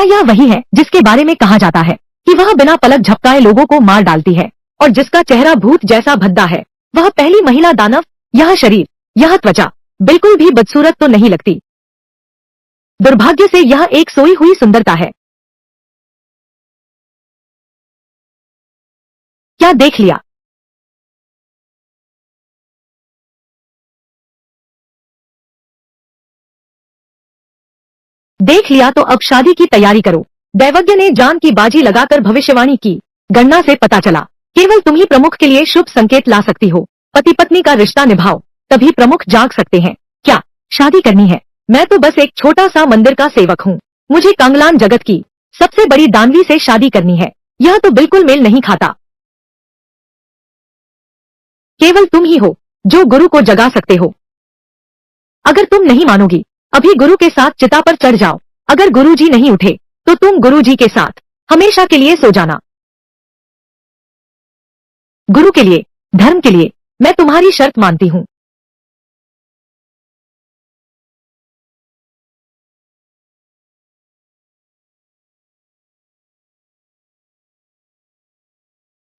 क्या यह वही है जिसके बारे में कहा जाता है कि वह बिना पलक झपकाए लोगों को मार डालती है और जिसका चेहरा भूत जैसा भद्दा है? वह पहली महिला दानव। यह शरीर, यह त्वचा बिल्कुल भी बदसूरत तो नहीं लगती। दुर्भाग्य से यह एक सोई हुई सुंदरता है। क्या देख लिया? देख लिया तो अब शादी की तैयारी करो। दैवज्ञ ने जान की बाजी लगाकर भविष्यवाणी की। गणना से पता चला केवल तुम ही प्रमुख के लिए शुभ संकेत ला सकती हो। पति पत्नी का रिश्ता निभाओ, तभी प्रमुख जाग सकते हैं। क्या शादी करनी है? मैं तो बस एक छोटा सा मंदिर का सेवक हूँ। मुझे कांगलान जगत की सबसे बड़ी दानवी से शादी करनी है। यह तो बिल्कुल मेल नहीं खाता। केवल तुम ही हो जो गुरु को जगा सकते हो। अगर तुम नहीं मानोगी, अभी गुरु के साथ चिता पर चढ़ जाओ। अगर गुरुजी नहीं उठे तो तुम गुरुजी के साथ हमेशा के लिए सो जाना। गुरु के लिए, धर्म के लिए मैं तुम्हारी शर्त मानती हूँ।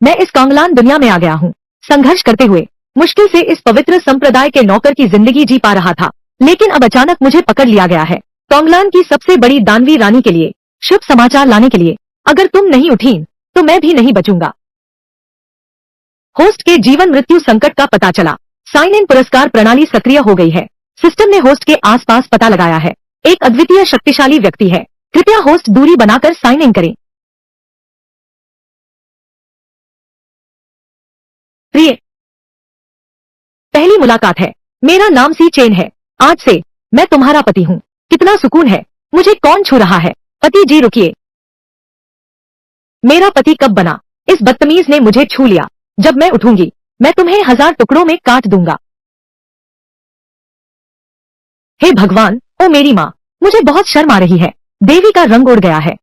मैं इस कांगलान दुनिया में आ गया हूँ। संघर्ष करते हुए मुश्किल से इस पवित्र संप्रदाय के नौकर की जिंदगी जी पा रहा था, लेकिन अब अचानक मुझे पकड़ लिया गया है कांगलान की सबसे बड़ी दानवी रानी के लिए शुभ समाचार लाने के लिए। अगर तुम नहीं उठी तो मैं भी नहीं बचूंगा। होस्ट के जीवन मृत्यु संकट का पता चला। साइन इन पुरस्कार प्रणाली सक्रिय हो गई है। सिस्टम ने होस्ट के आसपास पता लगाया है। एक अद्वितीय शक्तिशाली व्यक्ति है। कृपया होस्ट दूरी बनाकर साइन इन करें। प्रिय, पहली मुलाकात है। मेरा नाम सी चेन है। आज से मैं तुम्हारा पति हूँ। कितना सुकून है। मुझे कौन छू रहा है? पति जी रुकिए। मेरा पति कब बना? इस बदतमीज ने मुझे छू लिया। जब मैं उठूंगी मैं तुम्हें 1000 टुकड़ों में काट दूंगा। हे भगवान, ओ मेरी माँ, मुझे बहुत शर्म आ रही है। देवी का रंग उड़ गया है।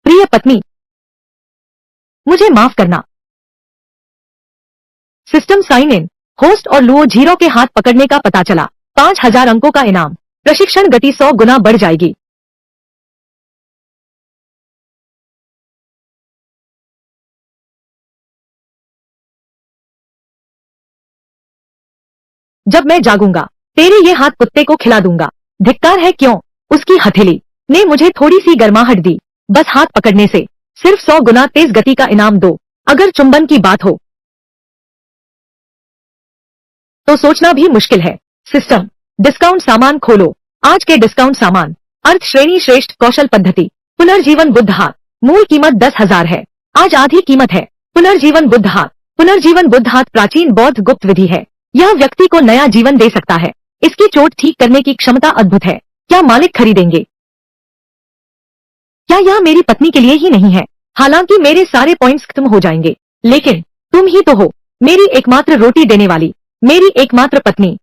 प्रिय पत्नी, मुझे माफ करना। System sign in. होस्ट और लुओ झीरो के हाथ पकड़ने का पता चला। 5000 अंकों का इनाम। प्रशिक्षण गति 100 गुना बढ़ जाएगी। जब मैं जागूंगा तेरे ये हाथ कुत्ते को खिला दूंगा। धिक्कार है क्यों? उसकी हथेली ने मुझे थोड़ी सी गर्माहट दी। बस हाथ पकड़ने से सिर्फ 100 गुना तेज गति का इनाम दो। अगर चुंबन की बात हो तो सोचना भी मुश्किल है। सिस्टम डिस्काउंट सामान खोलो। आज के डिस्काउंट सामान: अर्थ श्रेणी श्रेष्ठ कौशल पद्धति पुनर्जीवन बुद्ध हाथ। मूल कीमत 10,000 है, आज आधी कीमत है। पुनर्जीवन बुद्ध हाथ। पुनर्जीवन बुद्ध हाथ प्राचीन बौद्ध गुप्त विधि है। यह व्यक्ति को नया जीवन दे सकता है। इसकी चोट ठीक करने की क्षमता अद्भुत है। क्या मालिक खरीदेंगे? क्या यह मेरी पत्नी के लिए ही नहीं है? हालांकि मेरे सारे पॉइंट्स खत्म हो जाएंगे, लेकिन तुम ही तो हो मेरी एकमात्र रोटी देने वाली, मेरी एकमात्र पत्नी।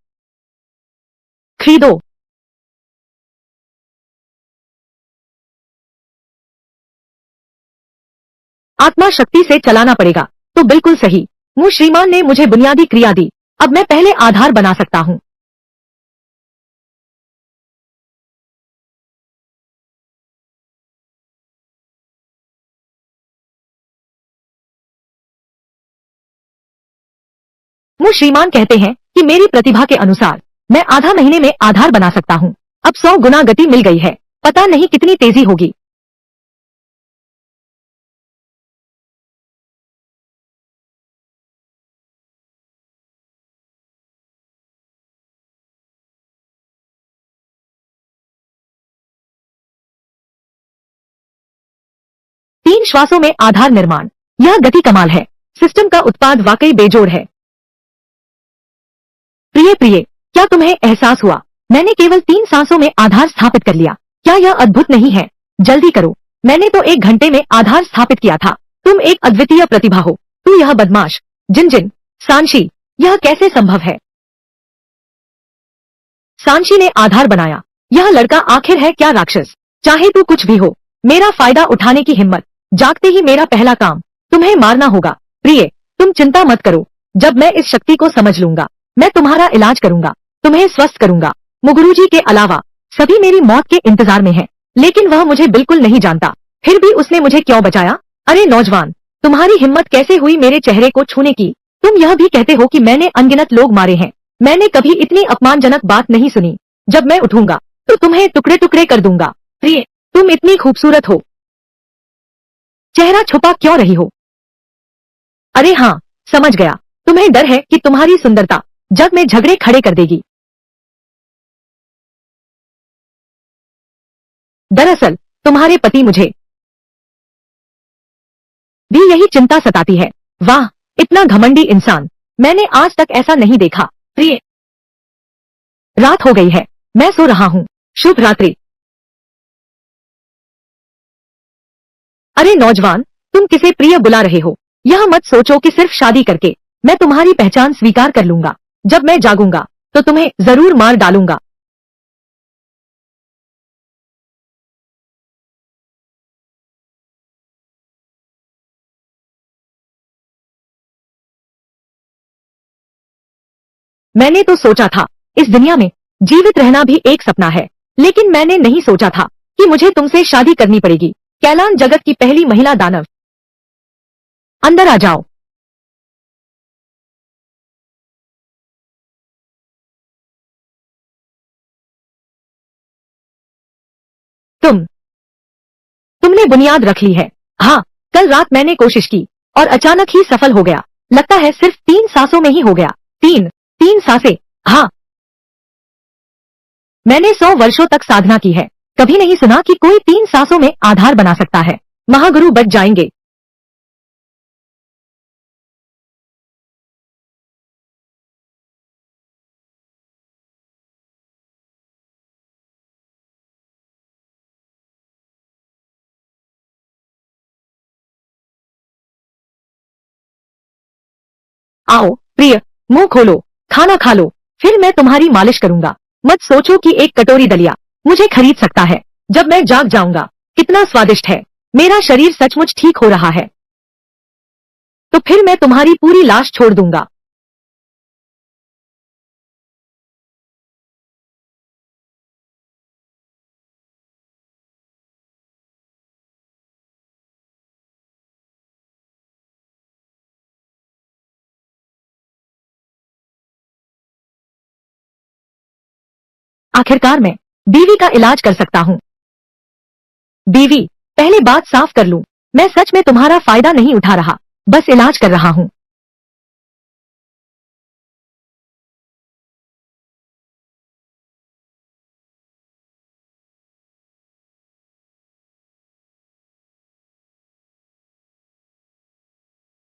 खरीदो। आत्मा शक्ति से चलाना पड़ेगा। तो बिल्कुल सही। मुझ श्रीमान ने मुझे बुनियादी क्रिया दी। अब मैं पहले आधार बना सकता हूँ। मुझ श्रीमान कहते हैं कि मेरी प्रतिभा के अनुसार मैं आधा महीने में आधार बना सकता हूँ। अब 100 गुना गति मिल गई है। पता नहीं कितनी तेजी होगी। तीन श्वासों में आधार निर्माण। यह गति कमाल है। सिस्टम का उत्पाद वाकई बेजोड़ है। प्रिय प्रिय, क्या तुम्हें एहसास हुआ? मैंने केवल 3 सांसों में आधार स्थापित कर लिया। क्या यह अद्भुत नहीं है? जल्दी करो। मैंने तो 1 घंटे में आधार स्थापित किया था। तुम एक अद्वितीय प्रतिभा हो। तू यह बदमाश जिनजिन सांशी, यह कैसे संभव है? सांशी ने आधार बनाया। यह लड़का आखिर है क्या राक्षस? चाहे तू कुछ भी हो, मेरा फायदा उठाने की हिम्मत। जागते ही मेरा पहला काम तुम्हें मारना होगा। प्रिय, तुम चिंता मत करो। जब मैं इस शक्ति को समझ लूंगा मैं तुम्हारा इलाज करूंगा, तुम्हें स्वस्थ करूंगा। मुगुरुजी के अलावा सभी मेरी मौत के इंतजार में हैं, लेकिन वह मुझे बिल्कुल नहीं जानता। फिर भी उसने मुझे क्यों बचाया? अरे नौजवान, तुम्हारी हिम्मत कैसे हुई मेरे चेहरे को छूने की? तुम यह भी कहते हो कि मैंने अनगिनत लोग मारे हैं। मैंने कभी इतनी अपमानजनक बात नहीं सुनी। जब मैं उठूंगा तो तुम्हें टुकड़े टुकड़े कर दूंगा। प्रिय, तुम इतनी खूबसूरत हो, चेहरा छुपा क्यों रही हो? अरे हाँ, समझ गया। तुम्हें डर है कि तुम्हारी सुंदरता जग में झगड़े खड़े कर देगी। दरअसल तुम्हारे पति मुझे भी यही चिंता सताती है। वाह, इतना घमंडी इंसान मैंने आज तक ऐसा नहीं देखा। प्रिय, रात हो गई है, मैं सो रहा हूँ। शुभ रात्रि। अरे नौजवान, तुम किसे प्रिय बुला रहे हो? यह मत सोचो कि सिर्फ शादी करके मैं तुम्हारी पहचान स्वीकार कर लूंगा। जब मैं जागूंगा तो तुम्हें जरूर मार डालूंगा। मैंने तो सोचा था इस दुनिया में जीवित रहना भी एक सपना है, लेकिन मैंने नहीं सोचा था कि मुझे तुमसे शादी करनी पड़ेगी। कैलान जगत की पहली महिला दानव, अंदर आ जाओ। तुम तुमने बुनियाद रख ली है। हाँ, कल रात मैंने कोशिश की और अचानक ही सफल हो गया। लगता है सिर्फ 3 सांसों में ही हो गया। तीन तीन सांसें? हाँ, मैंने 100 वर्षों तक साधना की है, कभी नहीं सुना कि कोई 3 सांसों में आधार बना सकता है। महागुरु बच जाएंगे। आओ प्रिय, मुंह खोलो, खाना खा लो, फिर मैं तुम्हारी मालिश करूंगा। मत सोचो कि एक कटोरी दलिया मुझे खरीद सकता है। जब मैं जाग जाऊंगा कितना स्वादिष्ट है। मेरा शरीर सचमुच ठीक हो रहा है तो फिर मैं तुम्हारी पूरी लाश छोड़ दूंगा। आखिरकार मैं बीवी का इलाज कर सकता हूँ। बीवी, पहले बात साफ कर लूं, मैं सच में तुम्हारा फायदा नहीं उठा रहा, बस इलाज कर रहा हूँ।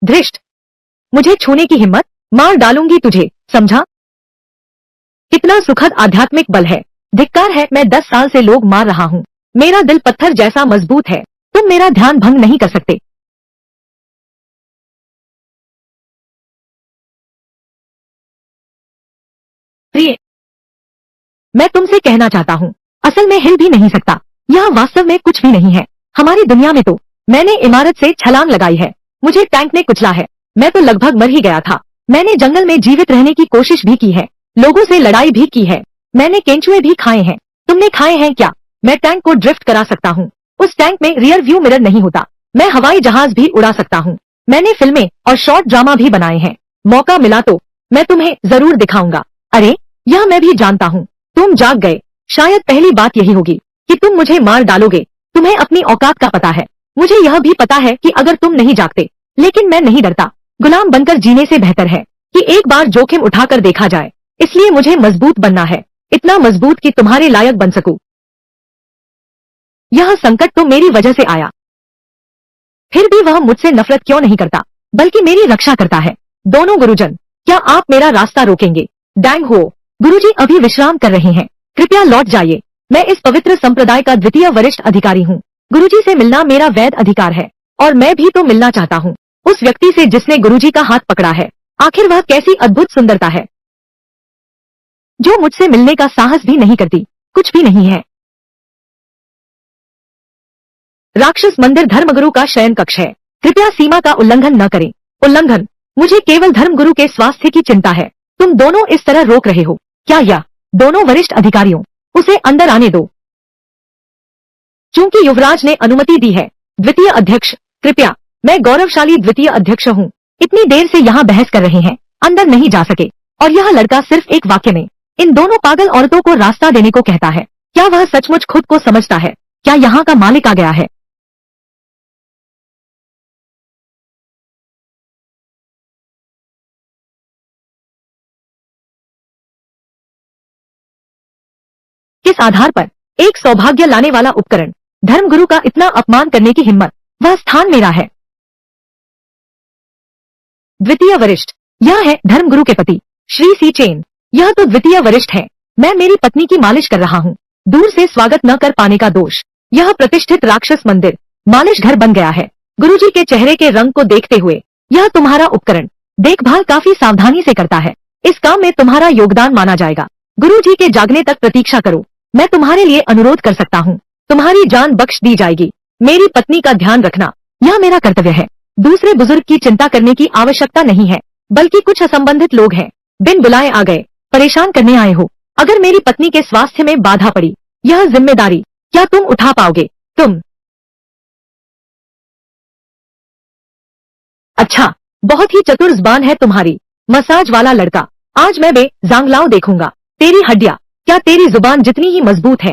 धृष्ट, मुझे छूने की हिम्मत, मार डालूंगी तुझे, समझा? कितना सुखद आध्यात्मिक बल है। धिक्कार है, मैं 10 साल से लोग मार रहा हूँ। मेरा दिल पत्थर जैसा मजबूत है। तुम मेरा ध्यान भंग नहीं कर सकते। प्रिय, मैं तुमसे कहना चाहता हूँ, असल में हिल भी नहीं सकता। यह वास्तव में कुछ भी नहीं है। हमारी दुनिया में तो मैंने इमारत से छलांग लगाई है, मुझे टैंक ने कुचला है, मैं तो लगभग मर ही गया था। मैंने जंगल में जीवित रहने की कोशिश भी की है, लोगों से लड़ाई भी की है, मैंने केंचुए भी खाए हैं। तुमने खाए हैं क्या? मैं टैंक को ड्रिफ्ट करा सकता हूँ। उस टैंक में रियर व्यू मिरर नहीं होता। मैं हवाई जहाज भी उड़ा सकता हूँ। मैंने फिल्में और शॉर्ट ड्रामा भी बनाए हैं। मौका मिला तो मैं तुम्हें जरूर दिखाऊंगा। अरे, यह मैं भी जानता हूँ, तुम जाग गए। शायद पहली बात यही होगी कि तुम मुझे मार डालोगे। तुम्हें अपनी औकात का पता है। मुझे यह भी पता है कि अगर तुम नहीं जागते, लेकिन मैं नहीं डरता। गुलाम बनकर जीने से बेहतर है कि एक बार जोखिम उठाकर देखा जाए। इसलिए मुझे मजबूत बनना है, इतना मजबूत कि तुम्हारे लायक बन सकूं। यह संकट तो मेरी वजह से आया, फिर भी वह मुझसे नफरत क्यों नहीं करता, बल्कि मेरी रक्षा करता है। दोनों गुरुजन, क्या आप मेरा रास्ता रोकेंगे? डैंग हो, गुरुजी अभी विश्राम कर रहे हैं, कृपया लौट जाइए। मैं इस पवित्र संप्रदाय का द्वितीय वरिष्ठ अधिकारी हूँ। गुरुजी से मिलना मेरा वैध अधिकार है, और मैं भी तो मिलना चाहता हूँ उस व्यक्ति से जिसने गुरुजी का हाथ पकड़ा है। आखिर वह कैसी अद्भुत सुंदरता है जो मुझसे मिलने का साहस भी नहीं करती। कुछ भी नहीं है। राक्षस मंदिर धर्मगुरु का शयन कक्ष है, कृपया सीमा का उल्लंघन न करें। उल्लंघन? मुझे केवल धर्मगुरु के स्वास्थ्य की चिंता है। तुम दोनों इस तरह रोक रहे हो क्या? या दोनों वरिष्ठ अधिकारियों, उसे अंदर आने दो। चूंकि युवराज ने अनुमति दी है। द्वितीय अध्यक्ष, कृपया। मैं गौरवशाली द्वितीय अध्यक्ष हूँ। इतनी देर से यहाँ बहस कर रहे हैं, अंदर नहीं जा सके। और यह लड़का सिर्फ एक वाक्य में इन दोनों पागल औरतों को रास्ता देने को कहता है। क्या वह सचमुच खुद को समझता है? क्या यहाँ का मालिक आ गया है? किस आधार पर? एक सौभाग्य लाने वाला उपकरण, धर्मगुरु का इतना अपमान करने की हिम्मत। वह स्थान मेरा है। द्वितीय वरिष्ठ, यह है धर्मगुरु के पति श्री सी चेन। यह तो द्वितीय वरिष्ठ है। मैं मेरी पत्नी की मालिश कर रहा हूँ। दूर से स्वागत न कर पाने का दोष। यह प्रतिष्ठित राक्षस मंदिर मालिश घर बन गया है। गुरुजी के चेहरे के रंग को देखते हुए, यह तुम्हारा उपकरण देखभाल काफी सावधानी से करता है। इस काम में तुम्हारा योगदान माना जाएगा। गुरुजी के जागने तक प्रतीक्षा करो। मैं तुम्हारे लिए अनुरोध कर सकता हूँ। तुम्हारी जान बख्श दी जाएगी। मेरी पत्नी का ध्यान रखना, यह मेरा कर्तव्य है। दूसरे बुजुर्ग की चिंता करने की आवश्यकता नहीं है, बल्कि कुछ असंबंधित लोग हैं, बिन बुलाए आ गए, परेशान करने आए हो। अगर मेरी पत्नी के स्वास्थ्य में बाधा पड़ी, यह जिम्मेदारी क्या तुम उठा पाओगे? तुम? अच्छा, बहुत ही चतुर जुबान है तुम्हारी। मसाज वाला लड़का, आज मैं बे जांगलाओ देखूंगा। तेरी हड्डियां क्या तेरी जुबान जितनी ही मजबूत है?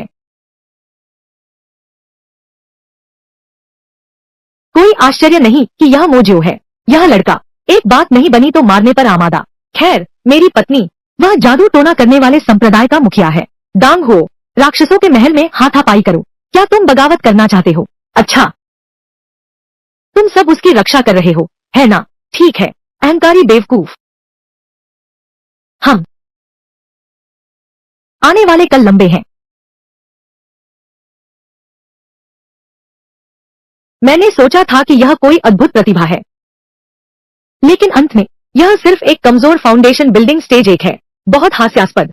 कोई आश्चर्य नहीं कि यह मोजो है। यह लड़का एक बात नहीं बनी तो मारने पर आमादा। खैर, मेरी पत्नी, वह जादू टोना करने वाले संप्रदाय का मुखिया है। दांग हो, राक्षसों के महल में हाथापाई करो। क्या तुम बगावत करना चाहते हो? अच्छा, तुम सब उसकी रक्षा कर रहे हो, है ना? ठीक है, अहंकारी बेवकूफ। हम आने वाले कल लंबे हैं। मैंने सोचा था कि यह कोई अद्भुत प्रतिभा है, लेकिन अंत में यह सिर्फ एक कमजोर फाउंडेशन बिल्डिंग स्टेज एक है। बहुत हास्यास्पद।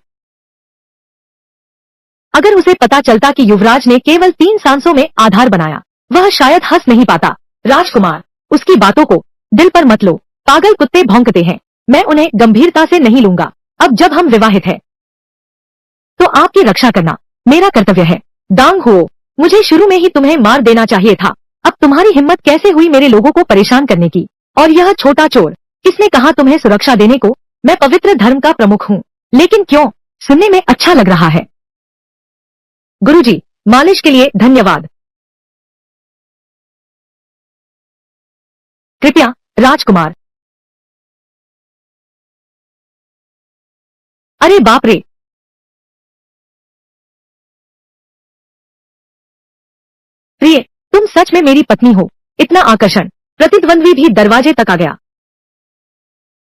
अगर उसे पता चलता कि युवराज ने केवल 3 सांसों में आधार बनाया, वह शायद हंस नहीं पाता। राजकुमार, उसकी बातों को दिल पर मत लो। पागल कुत्ते भौंकते हैं। मैं उन्हें गंभीरता से नहीं लूंगा। अब जब हम विवाहित हैं, तो आपकी रक्षा करना मेरा कर्तव्य है। दांग हो, मुझे शुरू में ही तुम्हें मार देना चाहिए था। अब तुम्हारी हिम्मत कैसे हुई मेरे लोगों को परेशान करने की? और यह छोटा चोर, किसने कहा तुम्हें सुरक्षा देने को? मैं पवित्र धर्म का प्रमुख हूँ। लेकिन क्यों? सुनने में अच्छा लग रहा है। गुरुजी, मालिश के लिए धन्यवाद। कृपया, राजकुमार। अरे बाप रे! प्रिय, तुम सच में मेरी पत्नी हो। इतना आकर्षण। प्रतिद्वंद्वी भी दरवाजे तक आ गया।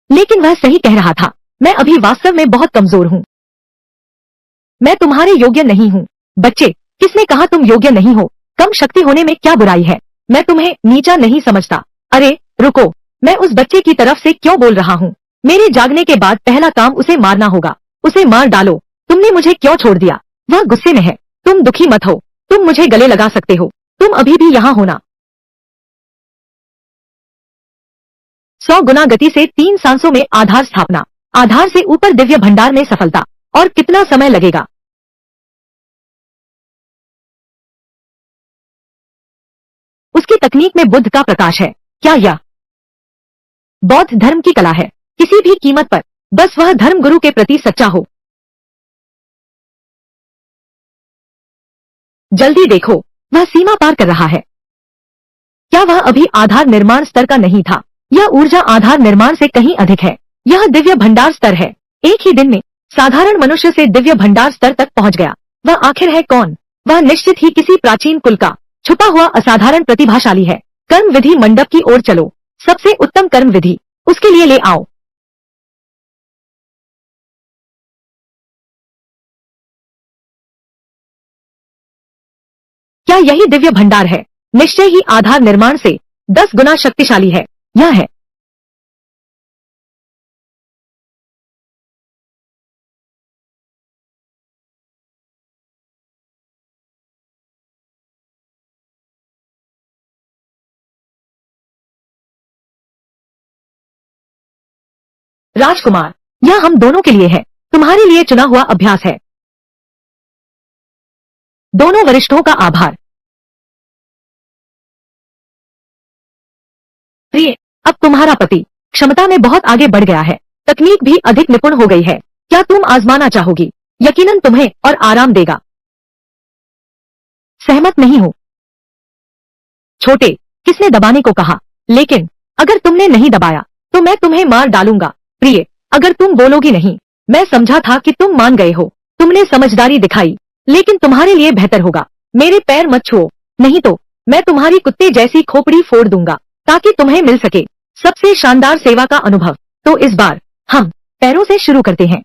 लेकिन वह सही कह रहा था। मैं अभी वास्तव में बहुत कमजोर हूँ। मैं तुम्हारे योग्य नहीं हूँ। बच्चे, किसने कहा तुम योग्य नहीं हो? कम शक्ति होने में क्या बुराई है? मैं तुम्हें नीचा नहीं समझता। अरे रुको, मैं उस बच्चे की तरफ से क्यों बोल रहा हूँ? मेरे जागने के बाद पहला काम उसे मारना होगा। उसे मार डालो। तुमने मुझे क्यों छोड़ दिया? वह गुस्से में है। तुम दुखी मत हो। तुम मुझे गले लगा सकते हो। तुम अभी भी यहाँ होना। 100 गुना गति से 3 सांसों में आधार स्थापना। आधार से ऊपर दिव्य भंडार में सफलता। और कितना समय लगेगा? उसकी तकनीक में बुद्ध का प्रकाश है। क्या यह बौद्ध धर्म की कला है? किसी भी कीमत पर बस वह धर्म गुरु के प्रति सच्चा हो। जल्दी देखो, वह सीमा पार कर रहा है। क्या वह अभी आधार निर्माण स्तर का नहीं था? यह ऊर्जा आधार निर्माण से कहीं अधिक है। यह दिव्य भंडार स्तर है। एक ही दिन में साधारण मनुष्य से दिव्य भंडार स्तर तक पहुंच गया। वह आखिर है कौन? वह निश्चित ही किसी प्राचीन कुल का छुपा हुआ असाधारण प्रतिभाशाली है। कर्म विधि मंडप की ओर चलो। सबसे उत्तम कर्म विधि उसके लिए ले आओ। क्या यही दिव्य भंडार है? निश्चय ही आधार निर्माण से 10 गुना शक्तिशाली है। यह है राजकुमार। यह हम दोनों के लिए है, तुम्हारे लिए चुना हुआ अभ्यास है। दोनों वरिष्ठों का आभार। प्रिय, अब तुम्हारा पति क्षमता में बहुत आगे बढ़ गया है, तकनीक भी अधिक निपुण हो गई है। क्या तुम आजमाना चाहोगी? यकीनन तुम्हें और आराम देगा। सहमत नहीं हो? छोटे, किसने दबाने को कहा? लेकिन अगर तुमने नहीं दबाया तो मैं तुम्हें मार डालूंगा। प्रिय, अगर तुम बोलोगी नहीं, मैं समझा था कि तुम मान गए हो। तुमने समझदारी दिखाई, लेकिन तुम्हारे लिए बेहतर होगा मेरे पैर मत छुओ, नहीं तो मैं तुम्हारी कुत्ते जैसी खोपड़ी फोड़ दूंगा, ताकि तुम्हें मिल सके सबसे शानदार सेवा का अनुभव। तो इस बार हम पैरों से शुरू करते हैं।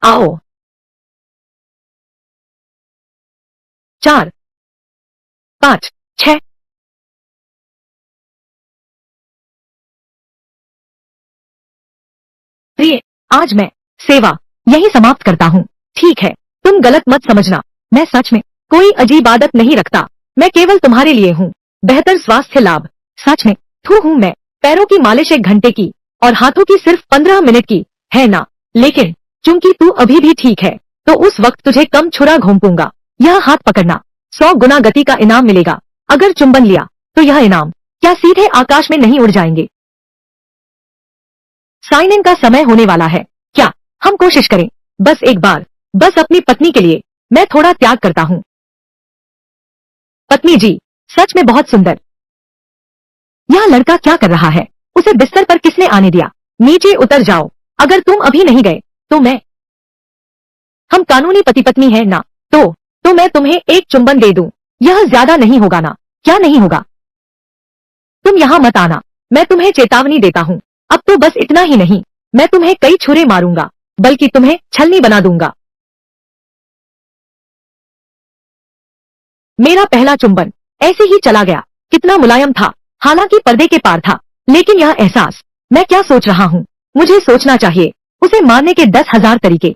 आओ। 4, 5, 6। प्रिय, आज मैं सेवा यही समाप्त करता हूँ। ठीक है, तुम गलत मत समझना, मैं सच में कोई अजीब आदत नहीं रखता। मैं केवल तुम्हारे लिए हूँ बेहतर स्वास्थ्य लाभ। सच में थू हूँ मैं। पैरों की मालिश 1 घंटे की और हाथों की सिर्फ 15 मिनट की है ना। लेकिन चूंकि तू अभी भी ठीक है, तो उस वक्त तुझे कम छुरा घोंपूंगा। यह हाथ पकड़ना, 100 गुना गति का इनाम मिलेगा। अगर चुंबन लिया तो यह इनाम क्या सीधे आकाश में नहीं उड़ जाएंगे? साइन इन का समय होने वाला है। क्या हम कोशिश करें? बस एक बार, बस अपनी पत्नी के लिए मैं थोड़ा त्याग करता हूँ। पत्नी जी, सच में बहुत सुंदर। यह लड़का क्या कर रहा है? उसे बिस्तर पर किसने आने दिया? नीचे उतर जाओ। अगर तुम अभी नहीं गए तो मैं। हम कानूनी पति पत्नी हैं ना? तो मैं तुम्हें एक चुंबन दे दूं। यह ज्यादा नहीं होगा ना? क्या नहीं होगा? तुम यहाँ मत आना, मैं तुम्हें चेतावनी देता हूँ। अब तो बस इतना ही नहीं, मैं तुम्हें कई छुरे मारूंगा, बल्कि तुम्हें छलनी बना दूंगा। मेरा पहला चुंबन ऐसे ही चला गया। कितना मुलायम था, हालांकि पर्दे के पार था। लेकिन यह एहसास, मैं क्या सोच रहा हूँ? मुझे सोचना चाहिए। उसे मारने के 10,000 तरीके।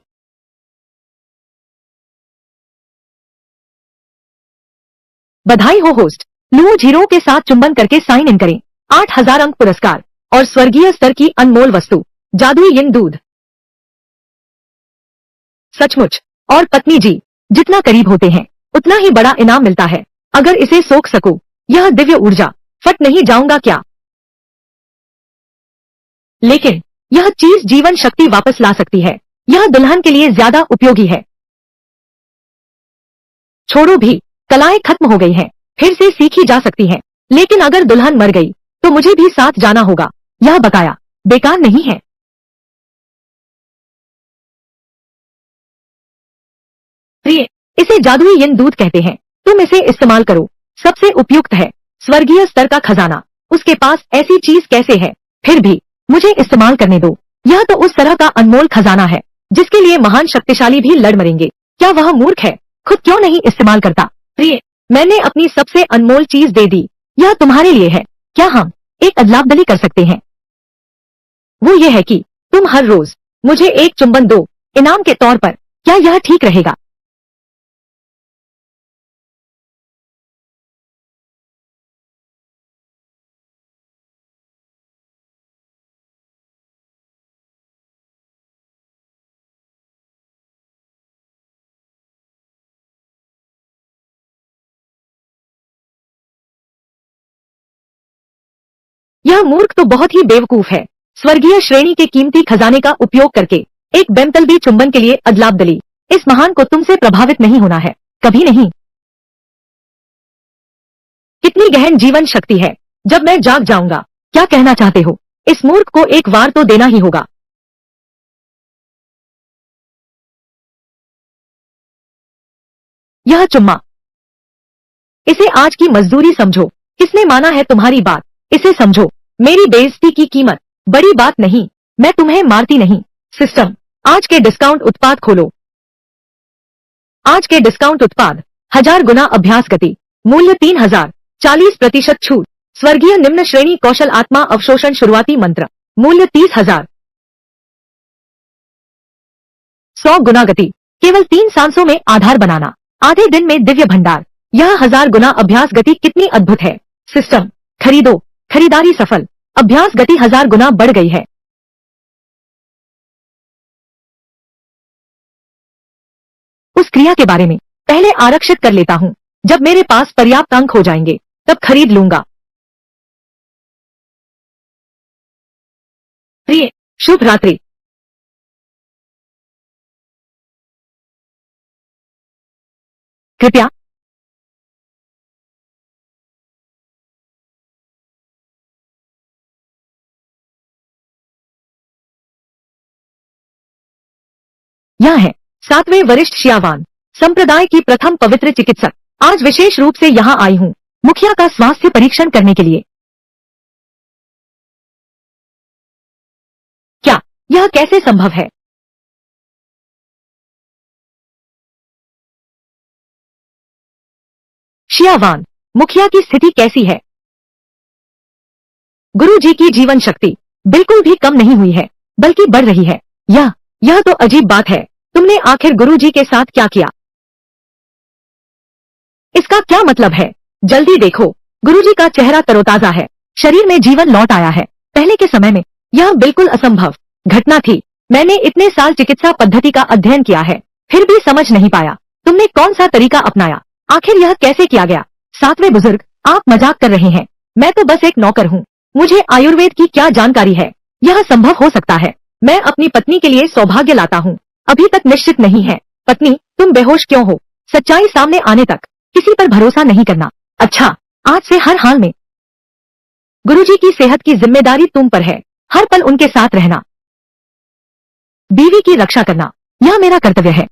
बधाई हो होस्ट। लुओ जीरो के साथ चुंबन करके साइन इन करें। 8,000 अंक पुरस्कार और स्वर्गीय स्तर की अनमोल वस्तु, जादुई यिन दूध। सचमुच। और पत्नी जी, जितना करीब होते हैं उतना ही बड़ा इनाम मिलता है। अगर इसे सोख सकूं, यह दिव्य ऊर्जा, फट नहीं जाऊंगा क्या? लेकिन यह चीज जीवन शक्ति वापस ला सकती है। यह दुल्हन के लिए ज्यादा उपयोगी है। छोड़ो भी, कलाएं खत्म हो गई हैं, फिर से सीखी जा सकती हैं। लेकिन अगर दुल्हन मर गई तो मुझे भी साथ जाना होगा। यह बकाया बेकार नहीं है। प्रिय, इसे जादुई यिन दूध कहते हैं। तुम इसे इस्तेमाल करो, सबसे उपयुक्त है। स्वर्गीय स्तर का खजाना, उसके पास ऐसी चीज कैसे है? फिर भी मुझे इस्तेमाल करने दो। यह तो उस तरह का अनमोल खजाना है जिसके लिए महान शक्तिशाली भी लड़ मरेंगे। क्या वह मूर्ख है? खुद क्यों नहीं इस्तेमाल करता? प्रिय, मैंने अपनी सबसे अनमोल चीज दे दी। यह तुम्हारे लिए है। क्या हम एक अदलाबदली कर सकते हैं? वो ये है कि तुम हर रोज मुझे एक चुंबन दो इनाम के तौर पर। क्या यह ठीक रहेगा? यह मूर्ख तो बहुत ही बेवकूफ है। स्वर्गीय श्रेणी के कीमती खजाने का उपयोग करके एक बेमतलबी चुंबन के लिए अदलाबदली। इस महान को तुमसे प्रभावित नहीं होना है, कभी नहीं। कितनी गहन जीवन शक्ति है। जब मैं जाग जाऊंगा, क्या कहना चाहते हो? इस मूर्ख को एक वार तो देना ही होगा। यह चुम्मा, इसे आज की मजदूरी समझो। किसने माना है तुम्हारी बात? इसे समझो, मेरी बेइज्जती की कीमत। बड़ी बात नहीं, मैं तुम्हें मारती नहीं। सिस्टम, आज के डिस्काउंट उत्पाद खोलो। आज के डिस्काउंट उत्पाद, 1000 गुना अभ्यास गति, मूल्य 3000, 40% छूट। स्वर्गीय निम्न श्रेणी कौशल आत्मा अवशोषण शुरुआती मंत्र, मूल्य 30,000। 100 गुना गति, केवल 3 सांसों में आधार बनाना, आधे दिन में दिव्य भंडार। यह 1000 गुना अभ्यास गति कितनी अद्भुत है। सिस्टम खरीदो, खरीदारी सफल, अभ्यास गति 1000 गुना बढ़ गई है। उस क्रिया के बारे में पहले आरक्षित कर लेता हूं। जब मेरे पास पर्याप्त अंक हो जाएंगे तब खरीद लूंगा। प्रिय, शुभ रात्रि। कृपया यह है 7वें वरिष्ठ शियावान संप्रदाय की प्रथम पवित्र चिकित्सक। आज विशेष रूप से यहाँ आई हूँ मुखिया का स्वास्थ्य परीक्षण करने के लिए। क्या यह कैसे संभव है? शियावान मुखिया की स्थिति कैसी है? गुरु जी की जीवन शक्ति बिल्कुल भी कम नहीं हुई है बल्कि बढ़ रही है। यह तो अजीब बात है। तुमने आखिर गुरु जी के साथ क्या किया? इसका क्या मतलब है? जल्दी देखो, गुरुजी का चेहरा तरोताजा है, शरीर में जीवन लौट आया है। पहले के समय में यह बिल्कुल असंभव घटना थी। मैंने इतने साल चिकित्सा पद्धति का अध्ययन किया है, फिर भी समझ नहीं पाया तुमने कौन सा तरीका अपनाया। आखिर यह कैसे किया गया? 7वें बुजुर्ग, आप मजाक कर रहे हैं। मैं तो बस एक नौकर हूँ, मुझे आयुर्वेद की क्या जानकारी है। यह संभव हो सकता है। मैं अपनी पत्नी के लिए सौभाग्य लाता हूँ, अभी तक निश्चित नहीं है। पत्नी, तुम बेहोश क्यों हो? सच्चाई सामने आने तक किसी पर भरोसा नहीं करना। अच्छा, आज से हर हाल में गुरुजी की सेहत की जिम्मेदारी तुम पर है। हर पल उनके साथ रहना, बीवी की रक्षा करना, यह मेरा कर्तव्य है।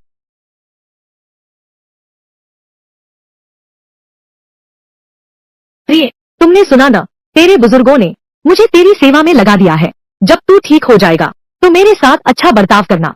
प्रिय, तुमने सुना ना, तेरे बुजुर्गों ने मुझे तेरी सेवा में लगा दिया है। जब तू ठीक हो जाएगा तो मेरे साथ अच्छा बर्ताव करना।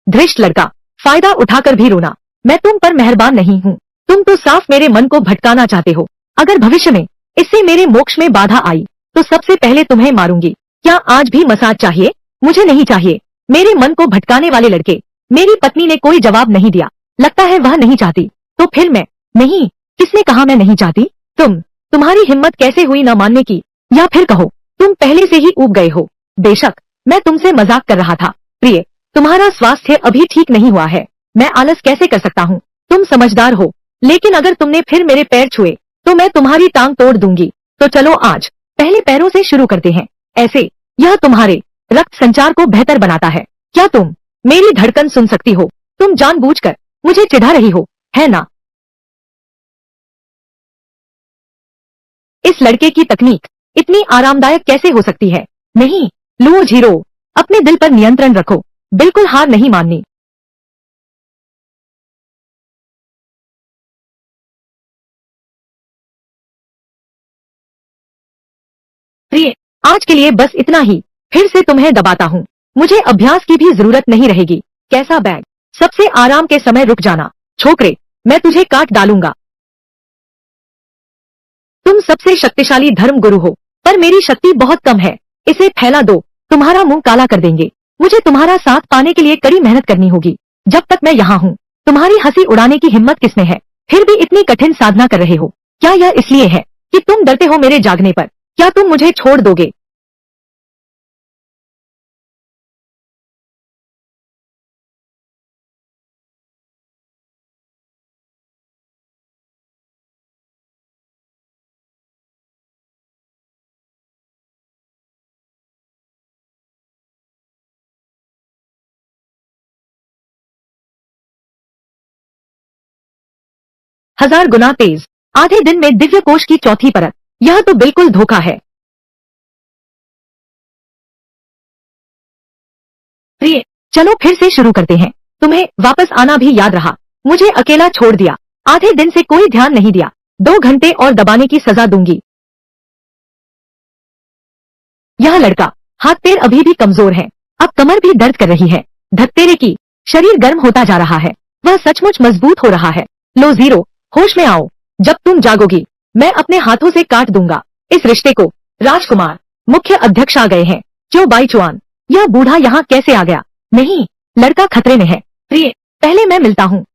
धृष्ट लड़का, फायदा उठाकर भी रोना। मैं तुम पर मेहरबान नहीं हूँ। तुम तो साफ मेरे मन को भटकाना चाहते हो। अगर भविष्य में इससे मेरे मोक्ष में बाधा आई तो सबसे पहले तुम्हें मारूंगी। क्या आज भी मसाज चाहिए? मुझे नहीं चाहिए। मेरे मन को भटकाने वाले लड़के। मेरी पत्नी ने कोई जवाब नहीं दिया। लगता है वह नहीं चाहती। तो फिर मैं नहीं। किसने कहा मैं नहीं चाहती? तुम्हारी हिम्मत कैसे हुई न मानने की? या फिर कहो तुम पहले से ही ऊब गए हो। बेशक मैं तुमसे मजाक कर रहा था। प्रिय, तुम्हारा स्वास्थ्य अभी ठीक नहीं हुआ है। मैं आलस कैसे कर सकता हूँ? तुम समझदार हो, लेकिन अगर तुमने फिर मेरे पैर छुए तो मैं तुम्हारी टांग तोड़ दूंगी। तो चलो आज पहले पैरों से शुरू करते हैं। ऐसे यह तुम्हारे रक्त संचार को बेहतर बनाता है। क्या तुम मेरी धड़कन सुन सकती हो? तुम जानबूझकर मुझे चिढ़ा रही हो, है ना? इस लड़के की तकनीक इतनी आरामदायक कैसे हो सकती है? नहीं, लो जीरो, अपने दिल पर नियंत्रण रखो। बिल्कुल हार नहीं माननी। प्रिय, आज के लिए बस इतना ही। फिर से तुम्हें दबाता हूँ। मुझे अभ्यास की भी जरूरत नहीं रहेगी। कैसा बैग? सबसे आराम के समय रुक जाना। छोकरे, मैं तुझे काट डालूंगा। तुम सबसे शक्तिशाली धर्म गुरु हो, पर मेरी शक्ति बहुत कम है। इसे फैला दो, तुम्हारा मुंह काला कर देंगे। मुझे तुम्हारा साथ पाने के लिए कड़ी मेहनत करनी होगी। जब तक मैं यहाँ हूँ, तुम्हारी हंसी उड़ाने की हिम्मत किसमें है? फिर भी इतनी कठिन साधना कर रहे हो। क्या यह इसलिए है कि तुम डरते हो मेरे जागने पर? क्या तुम मुझे छोड़ दोगे? 1000 गुना तेज, आधे दिन में दिव्य कोश की चौथी परत। यह तो बिल्कुल धोखा है। प्रिय, चलो फिर से शुरू करते हैं। तुम्हें वापस आना भी याद रहा। मुझे अकेला छोड़ दिया। आधे दिन से कोई ध्यान नहीं दिया। 2 घंटे और दबाने की सजा दूंगी। यह लड़का, हाथ पैर अभी भी कमजोर है, अब कमर भी दर्द कर रही है। धत्तेरे की, शरीर गर्म होता जा रहा है। वह सचमुच मजबूत हो रहा है। लो जीरो, होश में आओ। जब तुम जागोगी मैं अपने हाथों से काट दूंगा इस रिश्ते को। राजकुमार, मुख्य अध्यक्ष आ गए हैं। जो बाईचुआन, यह बूढ़ा यहाँ कैसे आ गया? नहीं, लड़का खतरे में है। प्रिय, पहले मैं मिलता हूँ।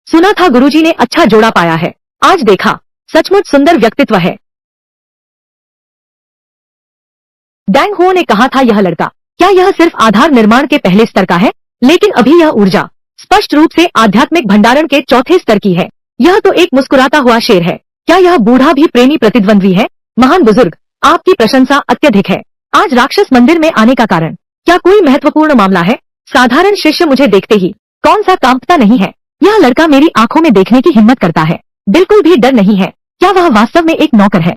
सुना था गुरुजी ने अच्छा जोड़ा पाया है। आज देखा, सचमुच सुंदर व्यक्तित्व है। डैंग हो ने कहा था यह लड़का, क्या यह सिर्फ आधार निर्माण के पहले स्तर का है? लेकिन अभी यह ऊर्जा स्पष्ट रूप से आध्यात्मिक भंडारण के चौथे स्तर की है। यह तो एक मुस्कुराता हुआ शेर है। क्या यह बूढ़ा भी प्रेमी प्रतिद्वंद्वी है? महान बुजुर्ग, आपकी प्रशंसा अत्यधिक है। आज राक्षस मंदिर में आने का कारण क्या कोई महत्वपूर्ण मामला है? साधारण शिष्य मुझे देखते ही कौन सा कांपता नहीं है? यह लड़का मेरी आंखों में देखने की हिम्मत करता है, बिल्कुल भी डर नहीं है। क्या वह वास्तव में एक नौकर है?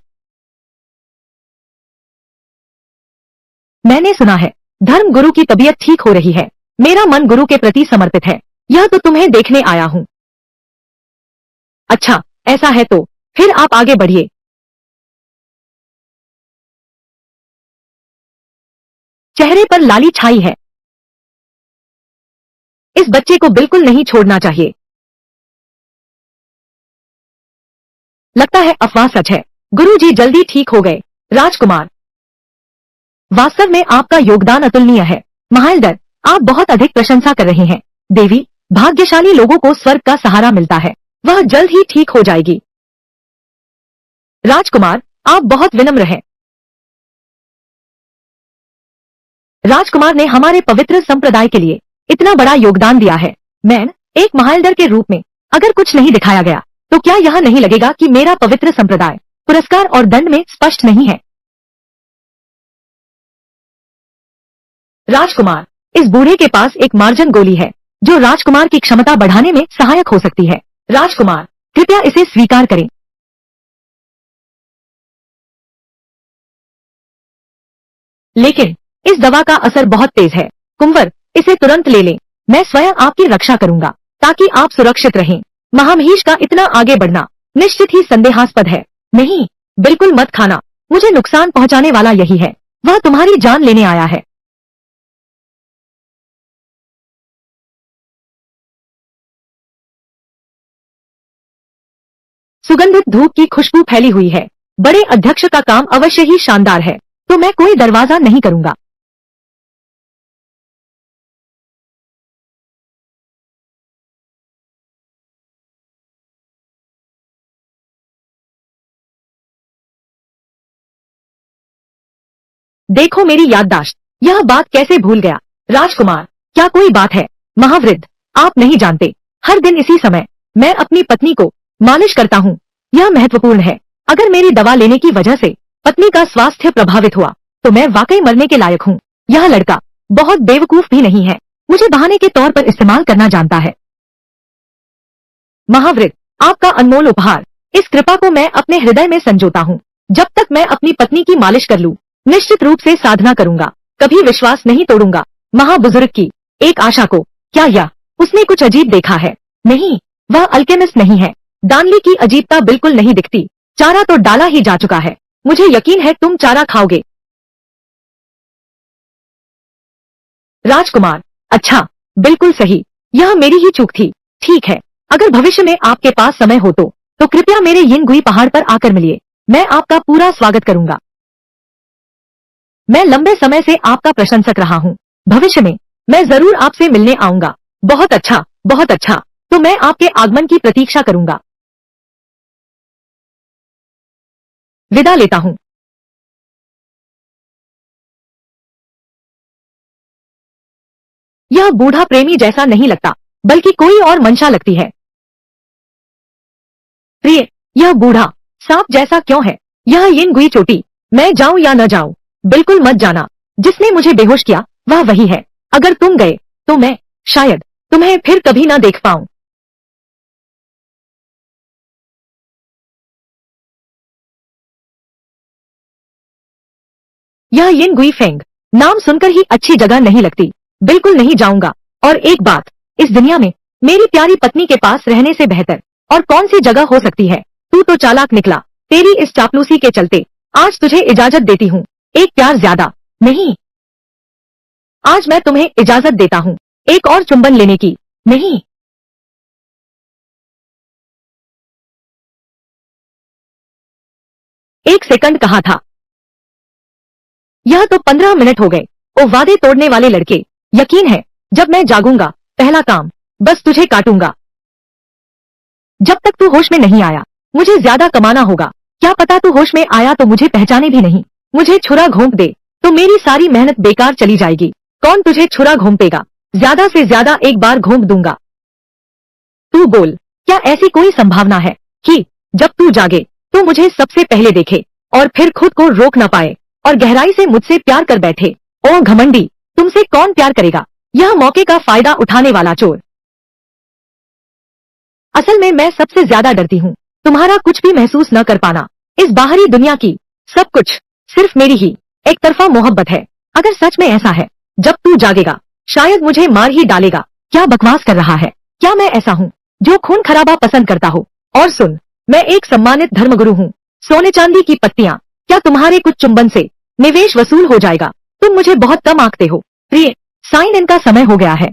मैंने सुना है धर्म गुरु की तबीयत ठीक हो रही है। मेरा मन गुरु के प्रति समर्पित है। यह तो तुम्हें देखने आया हूँ। अच्छा, ऐसा है तो फिर आप आगे बढ़िए। चेहरे पर लाली छाई है। इस बच्चे को बिल्कुल नहीं छोड़ना चाहिए। लगता है अफवाह सच है। गुरुजी जल्दी ठीक हो गए। राजकुमार, वास्तव में आपका योगदान अतुलनीय है। महालदर, आप बहुत अधिक प्रशंसा कर रहे हैं। देवी, भाग्यशाली लोगों को स्वर्ग का सहारा मिलता है। वह जल्द ही ठीक हो जाएगी। राजकुमार, आप बहुत विनम्र हैं। राजकुमार ने हमारे पवित्र संप्रदाय के लिए इतना बड़ा योगदान दिया है। मैं एक महालदर के रूप में अगर कुछ नहीं दिखाया गया तो क्या यह नहीं लगेगा कि मेरा पवित्र संप्रदाय पुरस्कार और दंड में स्पष्ट नहीं है? राजकुमार, इस बूढ़े के पास एक मार्जन गोली है जो राजकुमार की क्षमता बढ़ाने में सहायक हो सकती है। राजकुमार, कृपया इसे स्वीकार करें। लेकिन इस दवा का असर बहुत तेज है। कुंवर, इसे तुरंत ले लें। मैं स्वयं आपकी रक्षा करूंगा ताकि आप सुरक्षित रहें। महामहिष का इतना आगे बढ़ना निश्चित ही संदेहास्पद है। नहीं, बिल्कुल मत खाना। मुझे नुकसान पहुंचाने वाला यही है। वह तुम्हारी जान लेने आया है। सुगंधित धूप की खुशबू फैली हुई है। बड़े अध्यक्ष का काम अवश्य ही शानदार है। तो मैं कोई दरवाजा नहीं करूंगा। देखो मेरी याददाश्त, यह बात कैसे भूल गया। राजकुमार, क्या कोई बात है? महावृद्ध, आप नहीं जानते, हर दिन इसी समय मैं अपनी पत्नी को मालिश करता हूँ। यह महत्वपूर्ण है। अगर मेरी दवा लेने की वजह से पत्नी का स्वास्थ्य प्रभावित हुआ तो मैं वाकई मरने के लायक हूँ। यह लड़का बहुत बेवकूफ भी नहीं है, मुझे बहाने के तौर पर इस्तेमाल करना जानता है। महावृद्ध, आपका अनमोल उपहार, इस कृपा को मैं अपने हृदय में संजोता हूँ। जब तक मैं अपनी पत्नी की मालिश कर लूं, निश्चित रूप से साधना करूंगा, कभी विश्वास नहीं तोड़ूंगा। महाबुजुर्ग की एक आशा को क्या यह उसने कुछ अजीब देखा है? नहीं, वह अल्केमिस्ट नहीं है। दानली की अजीबता बिल्कुल नहीं दिखती। चारा तो डाला ही जा चुका है। मुझे यकीन है तुम चारा खाओगे। राजकुमार, अच्छा, बिल्कुल सही। यह मेरी ही चूक थी। ठीक है, अगर भविष्य में आपके पास समय हो तो कृपया मेरे यिनगुई पहाड़ पर आकर मिलिए। मैं आपका पूरा स्वागत करूंगा। मैं लंबे समय से आपका प्रशंसक रहा हूँ। भविष्य में मैं जरूर आपसे मिलने आऊंगा। बहुत अच्छा, बहुत अच्छा। तो मैं आपके आगमन की प्रतीक्षा करूंगा। विदा लेता हूँ। यह बूढ़ा प्रेमी जैसा नहीं लगता, बल्कि कोई और मंशा लगती है। प्रिय, यह बूढ़ा सांप जैसा क्यों है? यह यिनगुई चोटी, मैं जाऊं या न जाऊं, बिल्कुल मत जाना। जिसने मुझे बेहोश किया वह वही है। अगर तुम गए तो मैं शायद तुम्हें फिर कभी न देख पाऊं। यह यिनगुई फेंग नाम सुनकर ही अच्छी जगह नहीं लगती। बिल्कुल नहीं जाऊंगा। और एक बात, इस दुनिया में मेरी प्यारी पत्नी के पास रहने से बेहतर और कौन सी जगह हो सकती है? तू तो चालाक निकला। तेरी इस चापलूसी के चलते आज तुझे इजाजत देती हूँ। एक प्यार ज्यादा नहीं। आज मैं तुम्हें इजाजत देता हूँ एक और चुंबन लेने की। नहीं। 1 सेकंड कहा था। यह तो 15 मिनट हो गए। ओ वादे तोड़ने वाले लड़के। यकीन है जब मैं जागूंगा पहला काम बस तुझे काटूंगा। जब तक तू होश में नहीं आया मुझे ज्यादा कमाना होगा। क्या पता तू होश में आया तो मुझे पहचाने भी नहीं। मुझे छुरा घोंप दे तो मेरी सारी मेहनत बेकार चली जाएगी। कौन तुझे छुरा घोंपेगा? ज्यादा से ज्यादा एक बार घोंप दूंगा। तू बोल, क्या ऐसी कोई संभावना है कि जब तू जागे तो मुझे सबसे पहले देखे और फिर खुद को रोक न पाए और गहराई से मुझसे प्यार कर बैठे? ओ घमंडी, तुमसे कौन प्यार करेगा? यह मौके का फायदा उठाने वाला चोर। असल में मैं सबसे ज्यादा डरती हूँ तुम्हारा कुछ भी महसूस न कर पाना। इस बाहरी दुनिया की सब कुछ सिर्फ मेरी ही एक तरफा मोहब्बत है। अगर सच में ऐसा है जब तू जागेगा शायद मुझे मार ही डालेगा। क्या बकवास कर रहा है? क्या मैं ऐसा हूँ जो खून खराबा पसंद करता हो? और सुन, मैं एक सम्मानित धर्मगुरु हूँ। सोने चांदी की पत्तियां, क्या तुम्हारे कुछ चुंबन से निवेश वसूल हो जाएगा? तुम मुझे बहुत कम आंकते हो। प्रिय, साइन इन का समय हो गया है।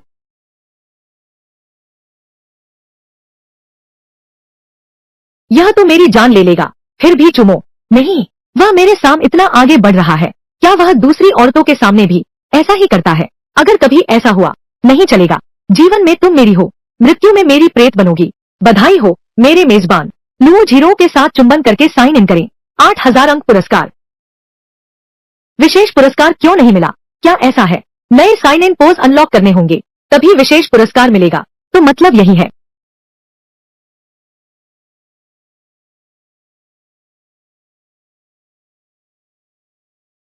यह तो मेरी जान ले लेगा। फिर भी चुमो। नहीं, वह मेरे साम इतना आगे बढ़ रहा है। क्या वह दूसरी औरतों के सामने भी ऐसा ही करता है? अगर कभी ऐसा हुआ नहीं चलेगा। जीवन में तुम मेरी हो, मृत्यु में मेरी प्रेत बनोगी। बधाई हो मेरे मेजबान। लुओ जीरो के साथ चुंबन करके साइन इन करें। 8000 अंक पुरस्कार। विशेष पुरस्कार क्यों नहीं मिला? क्या ऐसा है नए साइन इन पोज अनलॉक करने होंगे तभी विशेष पुरस्कार मिलेगा? तो मतलब यही है।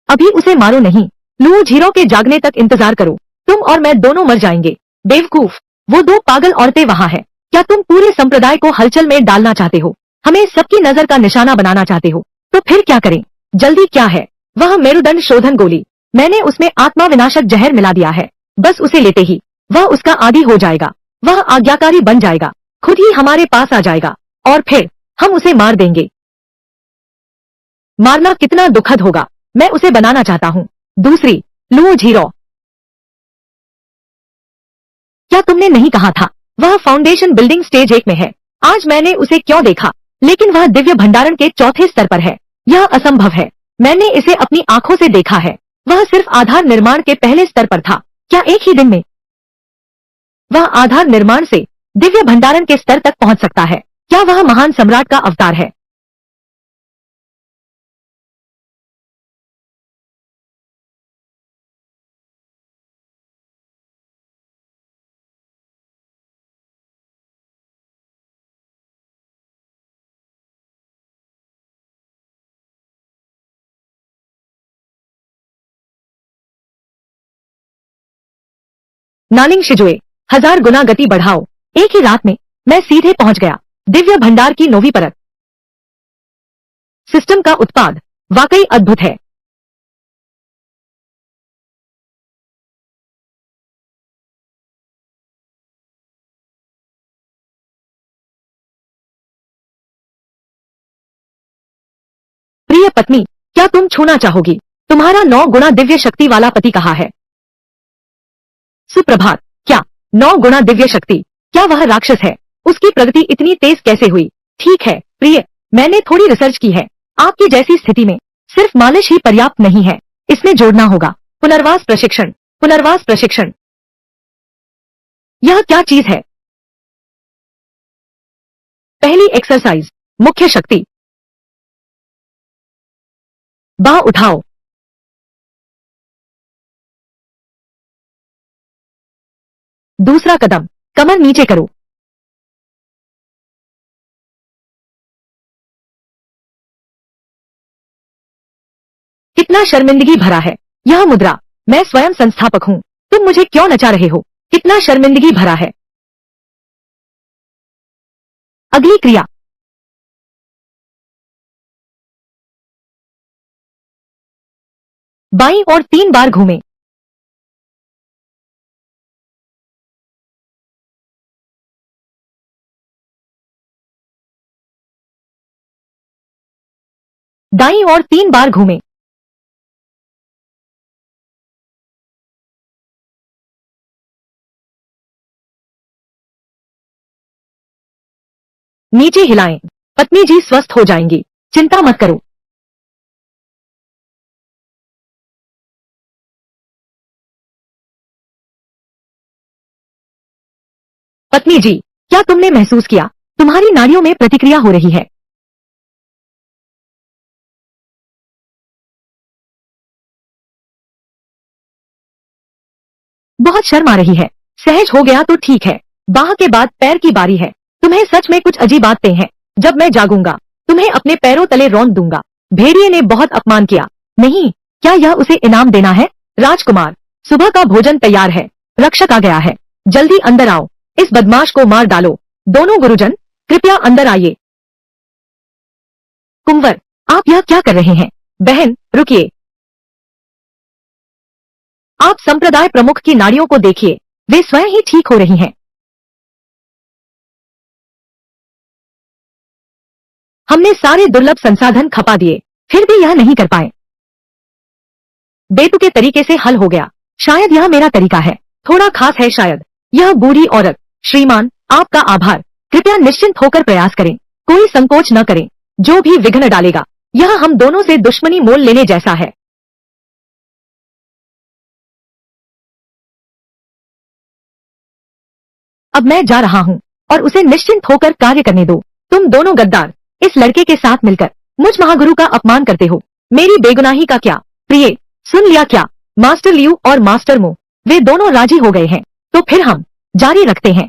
अभी उसे मारो नहीं। लू झीरो के जागने तक इंतजार करो। तुम और मैं दोनों मर जाएंगे। बेवकूफ, वो दो पागल औरतें वहाँ हैं। क्या तुम पूरे संप्रदाय को हलचल में डालना चाहते हो? हमें सबकी नजर का निशाना बनाना चाहते हो? तो फिर क्या करें? जल्दी क्या है? वह मेरुदंड शोधन गोली, मैंने उसमें आत्मा विनाशक जहर मिला दिया है। बस उसे लेते ही वह उसका आदी हो जाएगा। वह आज्ञाकारी बन जाएगा, खुद ही हमारे पास आ जाएगा और फिर हम उसे मार देंगे। मारना कितना दुखद होगा। मैं उसे बनाना चाहता हूँ। दूसरी, लुओ झीरो। क्या तुमने नहीं कहा था वह फाउंडेशन बिल्डिंग स्टेज 1 में है? आज मैंने उसे क्यों देखा, लेकिन वह दिव्य भंडारण के चौथे स्तर पर है। यह असंभव है। मैंने इसे अपनी आंखों से देखा है। वह सिर्फ आधार निर्माण के पहले स्तर पर था। क्या एक ही दिन में वह आधार निर्माण से दिव्य भंडारण के स्तर तक पहुंच सकता है? क्या वह महान सम्राट का अवतार है? नालिंग शिजुए, 1000 गुना गति बढ़ाओ। एक ही रात में मैं सीधे पहुंच गया दिव्य भंडार की 9वीं परत। सिस्टम का उत्पाद वाकई अद्भुत है। प्रिय पत्नी, क्या तुम छूना चाहोगी? तुम्हारा 9 गुना दिव्य शक्ति वाला पति कहाँ है? सुप्रभात। क्या 9 गुना दिव्य शक्ति? क्या वह राक्षस है? उसकी प्रगति इतनी तेज कैसे हुई? ठीक है प्रिय, मैंने थोड़ी रिसर्च की है। आपकी जैसी स्थिति में सिर्फ मालिश ही पर्याप्त नहीं है, इसमें जोड़ना होगा पुनर्वास प्रशिक्षण। पुनर्वास प्रशिक्षण, यह क्या चीज है? पहली एक्सरसाइज, मुख्य शक्ति। बाह उठाओ। दूसरा कदम, कमर नीचे करो। कितना शर्मिंदगी भरा है यह मुद्रा। मैं स्वयं संस्थापक हूँ, तुम मुझे क्यों नचा रहे हो? कितना शर्मिंदगी भरा है। अगली क्रिया, बाईं ओर 3 बार घूमें। दाईं ओर 3 बार घूमें। नीचे हिलाएं। पत्नी जी स्वस्थ हो जाएंगी, चिंता मत करो। पत्नी जी, क्या तुमने महसूस किया तुम्हारी नाड़ियों में प्रतिक्रिया हो रही है? बहुत शर्म आ रही है। सहज हो गया तो ठीक है, बाह के बाद पैर की बारी है। तुम्हें सच में कुछ अजीब आदतें हैं। जब मैं जागूंगा तुम्हें अपने पैरों तले रौंद दूंगा। भेड़िए ने बहुत अपमान किया। नहीं, क्या यह उसे इनाम देना है? राजकुमार, सुबह का भोजन तैयार है। रक्षक आ गया है, जल्दी अंदर आओ। इस बदमाश को मार डालो। दोनों गुरुजन, कृपया अंदर आइए। कुंवर, आप यह क्या कर रहे हैं? बहन, रुकिए। आप संप्रदाय प्रमुख की नाड़ियों को देखिए, वे स्वयं ही ठीक हो रही हैं। हमने सारे दुर्लभ संसाधन खपा दिए, फिर भी यह नहीं कर पाए। बेतुके तरीके से हल हो गया। शायद यह मेरा तरीका है, थोड़ा खास है शायद। यह बूढ़ी औरत, श्रीमान, आपका आभार। कृपया निश्चिंत होकर प्रयास करें, कोई संकोच न करें। जो भी विघ्न डालेगा, यह हम दोनों से दुश्मनी मोल लेने जैसा है। अब मैं जा रहा हूँ और उसे निश्चिंत होकर कार्य करने दो। तुम दोनों गद्दार, इस लड़के के साथ मिलकर मुझ महागुरु का अपमान करते हो। मेरी बेगुनाही का क्या? प्रिय, सुन लिया क्या? मास्टर लियू और मास्टर मो, वे दोनों राजी हो गए हैं। तो फिर हम जारी रखते हैं।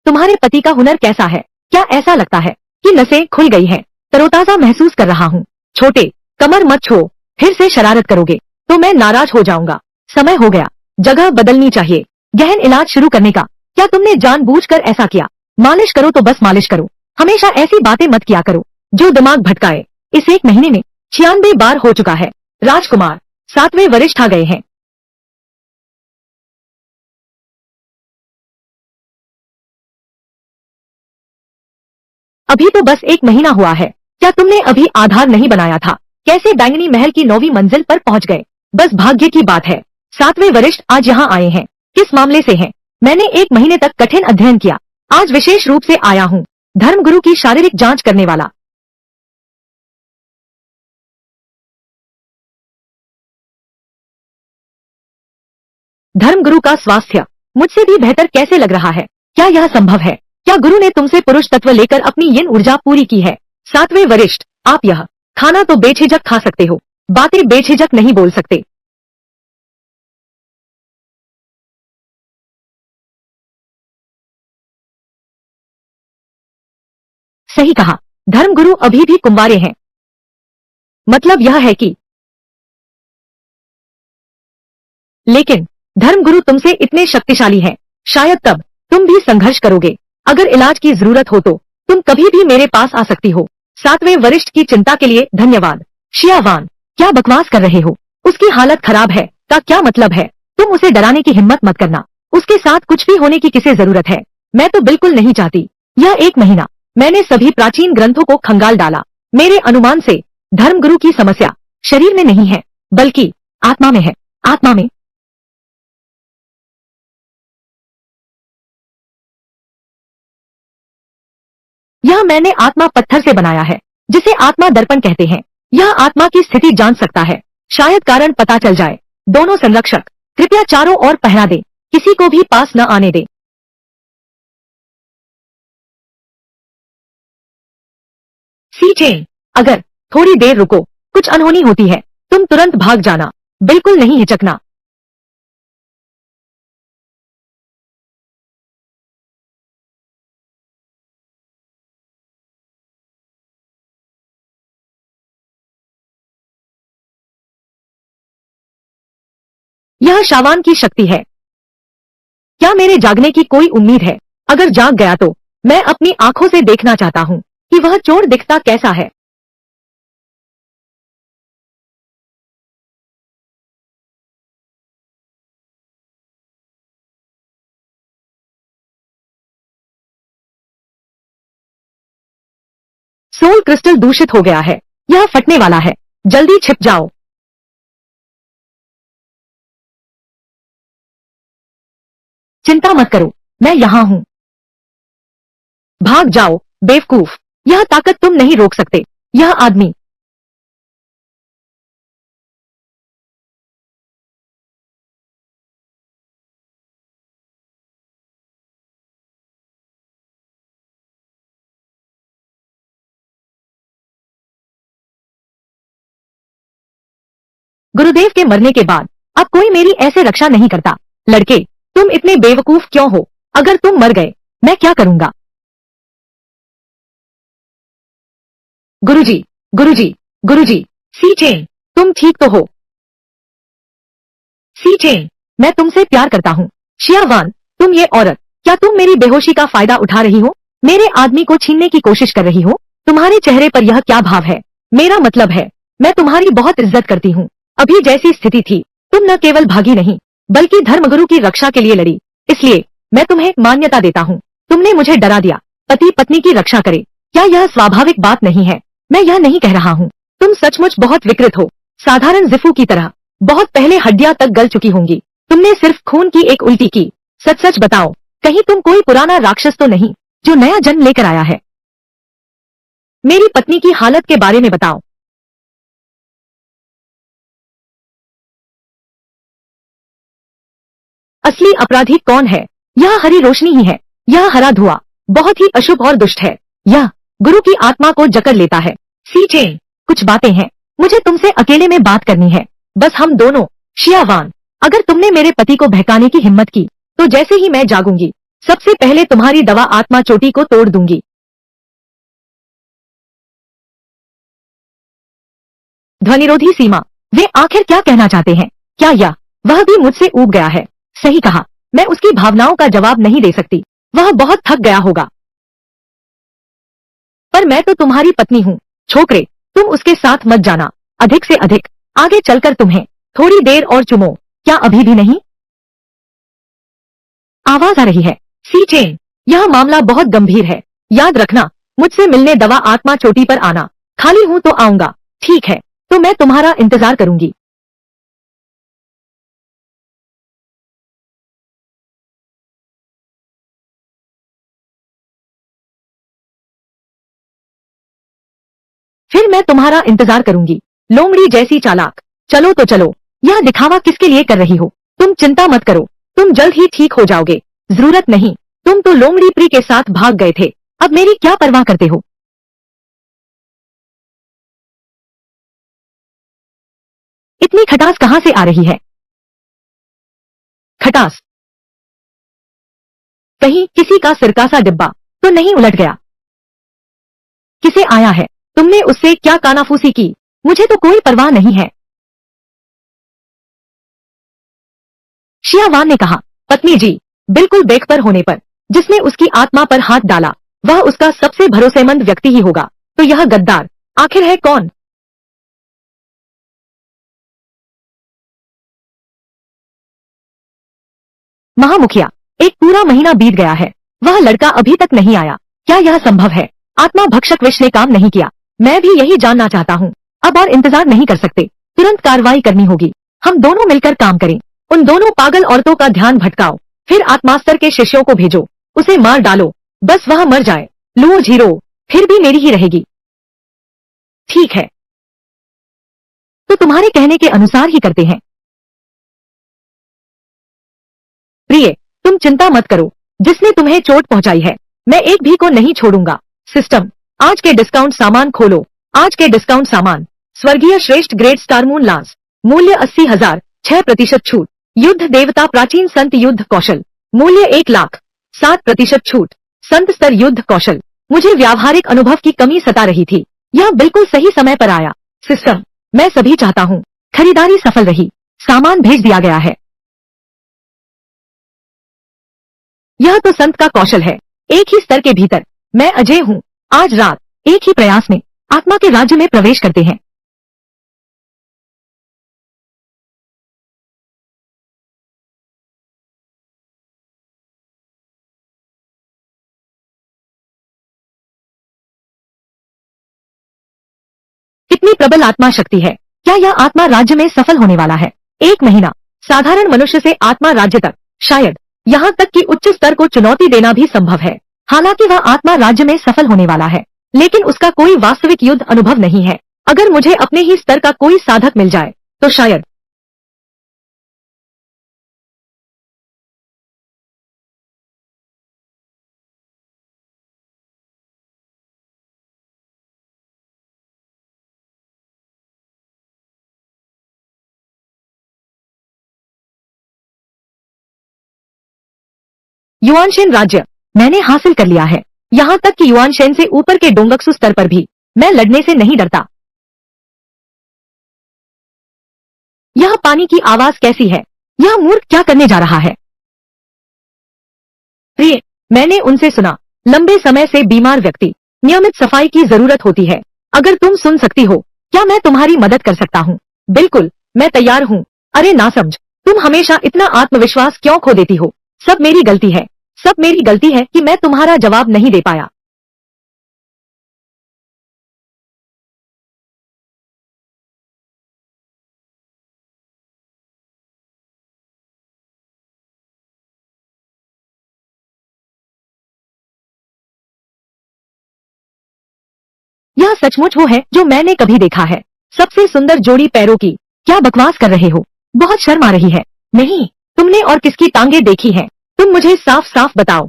तुम्हारे पति का हुनर कैसा है? क्या ऐसा लगता है कि नसें खुल गई हैं? तरोताजा महसूस कर रहा हूँ। छोटे, कमर मत छो। फिर से शरारत करोगे तो मैं नाराज हो जाऊंगा। समय हो गया, जगह बदलनी चाहिए। गहन इलाज शुरू करने का। क्या तुमने जानबूझकर ऐसा किया? मालिश करो तो बस मालिश करो। हमेशा ऐसी बातें मत किया करो जो दिमाग भटकाए। इस एक महीने में 96 बार हो चुका है। राजकुमार, 7वें वरिष्ठ आ गए हैं। अभी तो बस 1 महीना हुआ है। क्या तुमने अभी आधार नहीं बनाया था? कैसे बैंगनी महल की 9वीं मंजिल पर पहुंच गए? बस भाग्य की बात है। 7वें वरिष्ठ आज यहाँ आए हैं। किस मामले से हैं? मैंने 1 महीने तक कठिन अध्ययन किया, आज विशेष रूप से आया हूँ। धर्मगुरु की शारीरिक जांच करने वाला। धर्मगुरु का स्वास्थ्य मुझसे भी बेहतर कैसे लग रहा है? क्या यह संभव है? क्या गुरु ने तुमसे पुरुष तत्व लेकर अपनी यिन ऊर्जा पूरी की है? 7वें वरिष्ठ, आप यह खाना तो बेझिझक खा सकते हो, बातें बेझिझक नहीं बोल सकते। सही कहा, धर्मगुरु अभी भी कुंवारे हैं। मतलब यह है कि लेकिन धर्मगुरु तुमसे इतने शक्तिशाली हैं, शायद तब तुम भी संघर्ष करोगे। अगर इलाज की जरूरत हो तो तुम कभी भी मेरे पास आ सकती हो। 7वें वरिष्ठ की चिंता के लिए धन्यवाद। शियावान, क्या बकवास कर रहे हो? उसकी हालत खराब है का क्या मतलब है? तुम उसे डराने की हिम्मत मत करना। उसके साथ कुछ भी होने की किसे जरूरत है? मैं तो बिल्कुल नहीं चाहती। यह 1 महीना मैंने सभी प्राचीन ग्रंथों को खंगाल डाला। मेरे अनुमान से धर्मगुरु की समस्या शरीर में नहीं है, बल्कि आत्मा में है। आत्मा में। यह मैंने आत्मा पत्थर से बनाया है, जिसे आत्मा दर्पण कहते हैं। यह आत्मा की स्थिति जान सकता है, शायद कारण पता चल जाए। दोनों संरक्षक, कृपया चारों ओर पहरा दे, किसी को भी पास न आने दे। सीचेन, अगर थोड़ी देर रुको, कुछ अनहोनी होती है, तुम तुरंत भाग जाना, बिल्कुल नहीं हिचकना। यह शावान की शक्ति है। क्या मेरे जागने की कोई उम्मीद है? अगर जाग गया तो मैं अपनी आंखों से देखना चाहता हूँ कि वह चोर दिखता कैसा है। सोल क्रिस्टल दूषित हो गया है, यह फटने वाला है। जल्दी छिप जाओ। चिंता मत करो, मैं यहाँ हूँ। भाग जाओ बेवकूफ, यह ताकत तुम नहीं रोक सकते। यह आदमी गुरुदेव के मरने के बाद अब कोई मेरी ऐसे रक्षा नहीं करता। लड़के, तुम इतने बेवकूफ क्यों हो? अगर तुम मर गए मैं क्या करूंगा? गुरुजी, गुरुजी, गुरुजी, सी चेन, तुम ठीक तो हो? सी चेन, मैं तुमसे प्यार करता हूँ। शियावान, तुम ये औरत, क्या तुम मेरी बेहोशी का फायदा उठा रही हो? मेरे आदमी को छीनने की कोशिश कर रही हो? तुम्हारे चेहरे पर यह क्या भाव है? मेरा मतलब है, मैं तुम्हारी बहुत इज्जत करती हूँ। अभी जैसी स्थिति थी, तुम न केवल भागी नहीं, बल्कि धर्मगुरु की रक्षा के लिए लड़ी। इसलिए मैं तुम्हें मान्यता देता हूँ। तुमने मुझे डरा दिया। पति पत्नी की रक्षा करे, क्या यह स्वाभाविक बात नहीं है? मैं यह नहीं कह रहा हूँ। तुम सचमुच बहुत विकृत हो, साधारण जिफू की तरह। बहुत पहले हड्डियां तक गल चुकी होंगी। तुमने सिर्फ खून की एक उल्टी की। सच सच बताओ, कहीं तुम कोई पुराना राक्षस तो नहीं जो नया जन्म लेकर आया है? मेरी पत्नी की हालत के बारे में बताओ। असली अपराधी कौन है? यह हरी रोशनी ही है। यह हरा धुआं बहुत ही अशुभ और दुष्ट है। यह गुरु की आत्मा को जकड़ लेता है। सी चेन, कुछ बातें हैं, मुझे तुमसे अकेले में बात करनी है, बस हम दोनों। शियावान, अगर तुमने मेरे पति को बहकाने की हिम्मत की तो जैसे ही मैं जागूंगी सबसे पहले तुम्हारी दवा आत्मा चोटी को तोड़ दूंगी। ध्वनिरोधी सीमा, वे आखिर क्या कहना चाहते हैं? क्या यह वह भी मुझसे ऊब गया है? सही कहा, मैं उसकी भावनाओं का जवाब नहीं दे सकती। वह बहुत थक गया होगा। पर मैं तो तुम्हारी पत्नी हूँ। छोकरे, तुम उसके साथ मत जाना। अधिक से अधिक आगे चलकर तुम्हें थोड़ी देर और चुमो। क्या अभी भी नहीं? आवाज आ रही है। सी चेन, यह मामला बहुत गंभीर है। याद रखना, मुझसे मिलने दवा आत्मा चोटी पर आना। खाली हूँ तो आऊंगा। ठीक है, तो मैं तुम्हारा इंतजार करूंगी। फिर मैं तुम्हारा इंतजार करूंगी। लोमड़ी जैसी चालाक, चलो तो चलो। यह दिखावा किसके लिए कर रही हो? तुम चिंता मत करो, तुम जल्द ही ठीक हो जाओगे। जरूरत नहीं, तुम तो लोमड़ी प्री के साथ भाग गए थे, अब मेरी क्या परवाह करते हो? इतनी खटास कहाँ से आ रही है? खटास? कहीं किसी का सिरका सा डिब्बा तो नहीं उलट गया? किसे आया है? तुमने उससे क्या कानाफूसी की? मुझे तो कोई परवाह नहीं है। शियावान ने कहा, पत्नी जी, बिल्कुल बेखबर होने पर जिसने उसकी आत्मा पर हाथ डाला वह उसका सबसे भरोसेमंद व्यक्ति ही होगा, तो यह गद्दार आखिर है कौन? महामुखिया, एक पूरा महीना बीत गया है, वह लड़का अभी तक नहीं आया। क्या यह संभव है? आत्मा भक्षक विष ने काम नहीं किया। मैं भी यही जानना चाहता हूँ। अब और इंतजार नहीं कर सकते, तुरंत कार्रवाई करनी होगी। हम दोनों मिलकर काम करें। उन दोनों पागल औरतों का ध्यान भटकाओ, फिर आत्मास्तर के शिष्यों को भेजो, उसे मार डालो, बस वह मर जाए। लुओ जीरो फिर भी मेरी ही रहेगी। ठीक है, तो तुम्हारे कहने के अनुसार ही करते हैं। प्रिय, तुम चिंता मत करो, जिसने तुम्हें चोट पहुंचाई है मैं एक भी को नहीं छोड़ूंगा। सिस्टम, आज के डिस्काउंट सामान खोलो। आज के डिस्काउंट सामान, स्वर्गीय श्रेष्ठ ग्रेट स्टार मून लांस, मूल्य 80,000, 6% छूट। युद्ध देवता प्राचीन संत युद्ध कौशल, मूल्य 1,00,000, 7% छूट। संत स्तर युद्ध कौशल। मुझे व्यावहारिक अनुभव की कमी सता रही थी, यह बिल्कुल सही समय पर आया। सिस्टम, मैं सभी चाहता हूँ खरीदारी सफल रही, सामान भेज दिया गया है। यह तो संत का कौशल है, एक ही स्तर के भीतर। मैं अजय हूँ। आज रात एक ही प्रयास में आत्मा के राज्य में प्रवेश करते हैं। कितनी प्रबल आत्मा शक्ति है! क्या यह आत्मा राज्य में सफल होने वाला है? 1 महीना, साधारण मनुष्य से आत्मा राज्य तक, शायद यहाँ तक कि उच्च स्तर को चुनौती देना भी संभव है। हालांकि वह आत्मा राज्य में सफल होने वाला है, लेकिन उसका कोई वास्तविक युद्ध अनुभव नहीं है। अगर मुझे अपने ही स्तर का कोई साधक मिल जाए तो शायद। युआनशेन राज्य मैंने हासिल कर लिया है। यहाँ तक कि युआनशेन से ऊपर के डोंगक्सु स्तर पर भी मैं लड़ने से नहीं डरता। यह पानी की आवाज कैसी है? यह मूर्ख क्या करने जा रहा है? प्रिय, मैंने उनसे सुना, लंबे समय से बीमार व्यक्ति, नियमित सफाई की जरूरत होती है। अगर तुम सुन सकती हो, क्या मैं तुम्हारी मदद कर सकता हूँ? बिल्कुल, मैं तैयार हूँ। अरे नासमझ, तुम हमेशा इतना आत्मविश्वास क्यों खो देती हो? सब मेरी गलती है। सब मेरी गलती है कि मैं तुम्हारा जवाब नहीं दे पाया। यह सचमुच वो है जो मैंने कभी देखा है। सबसे सुंदर जोड़ी पैरों की। क्या बकवास कर रहे हो? बहुत शर्म आ रही है। नहीं, तुमने और किसकी टांगे देखी हैं? तुम मुझे साफ साफ बताओ।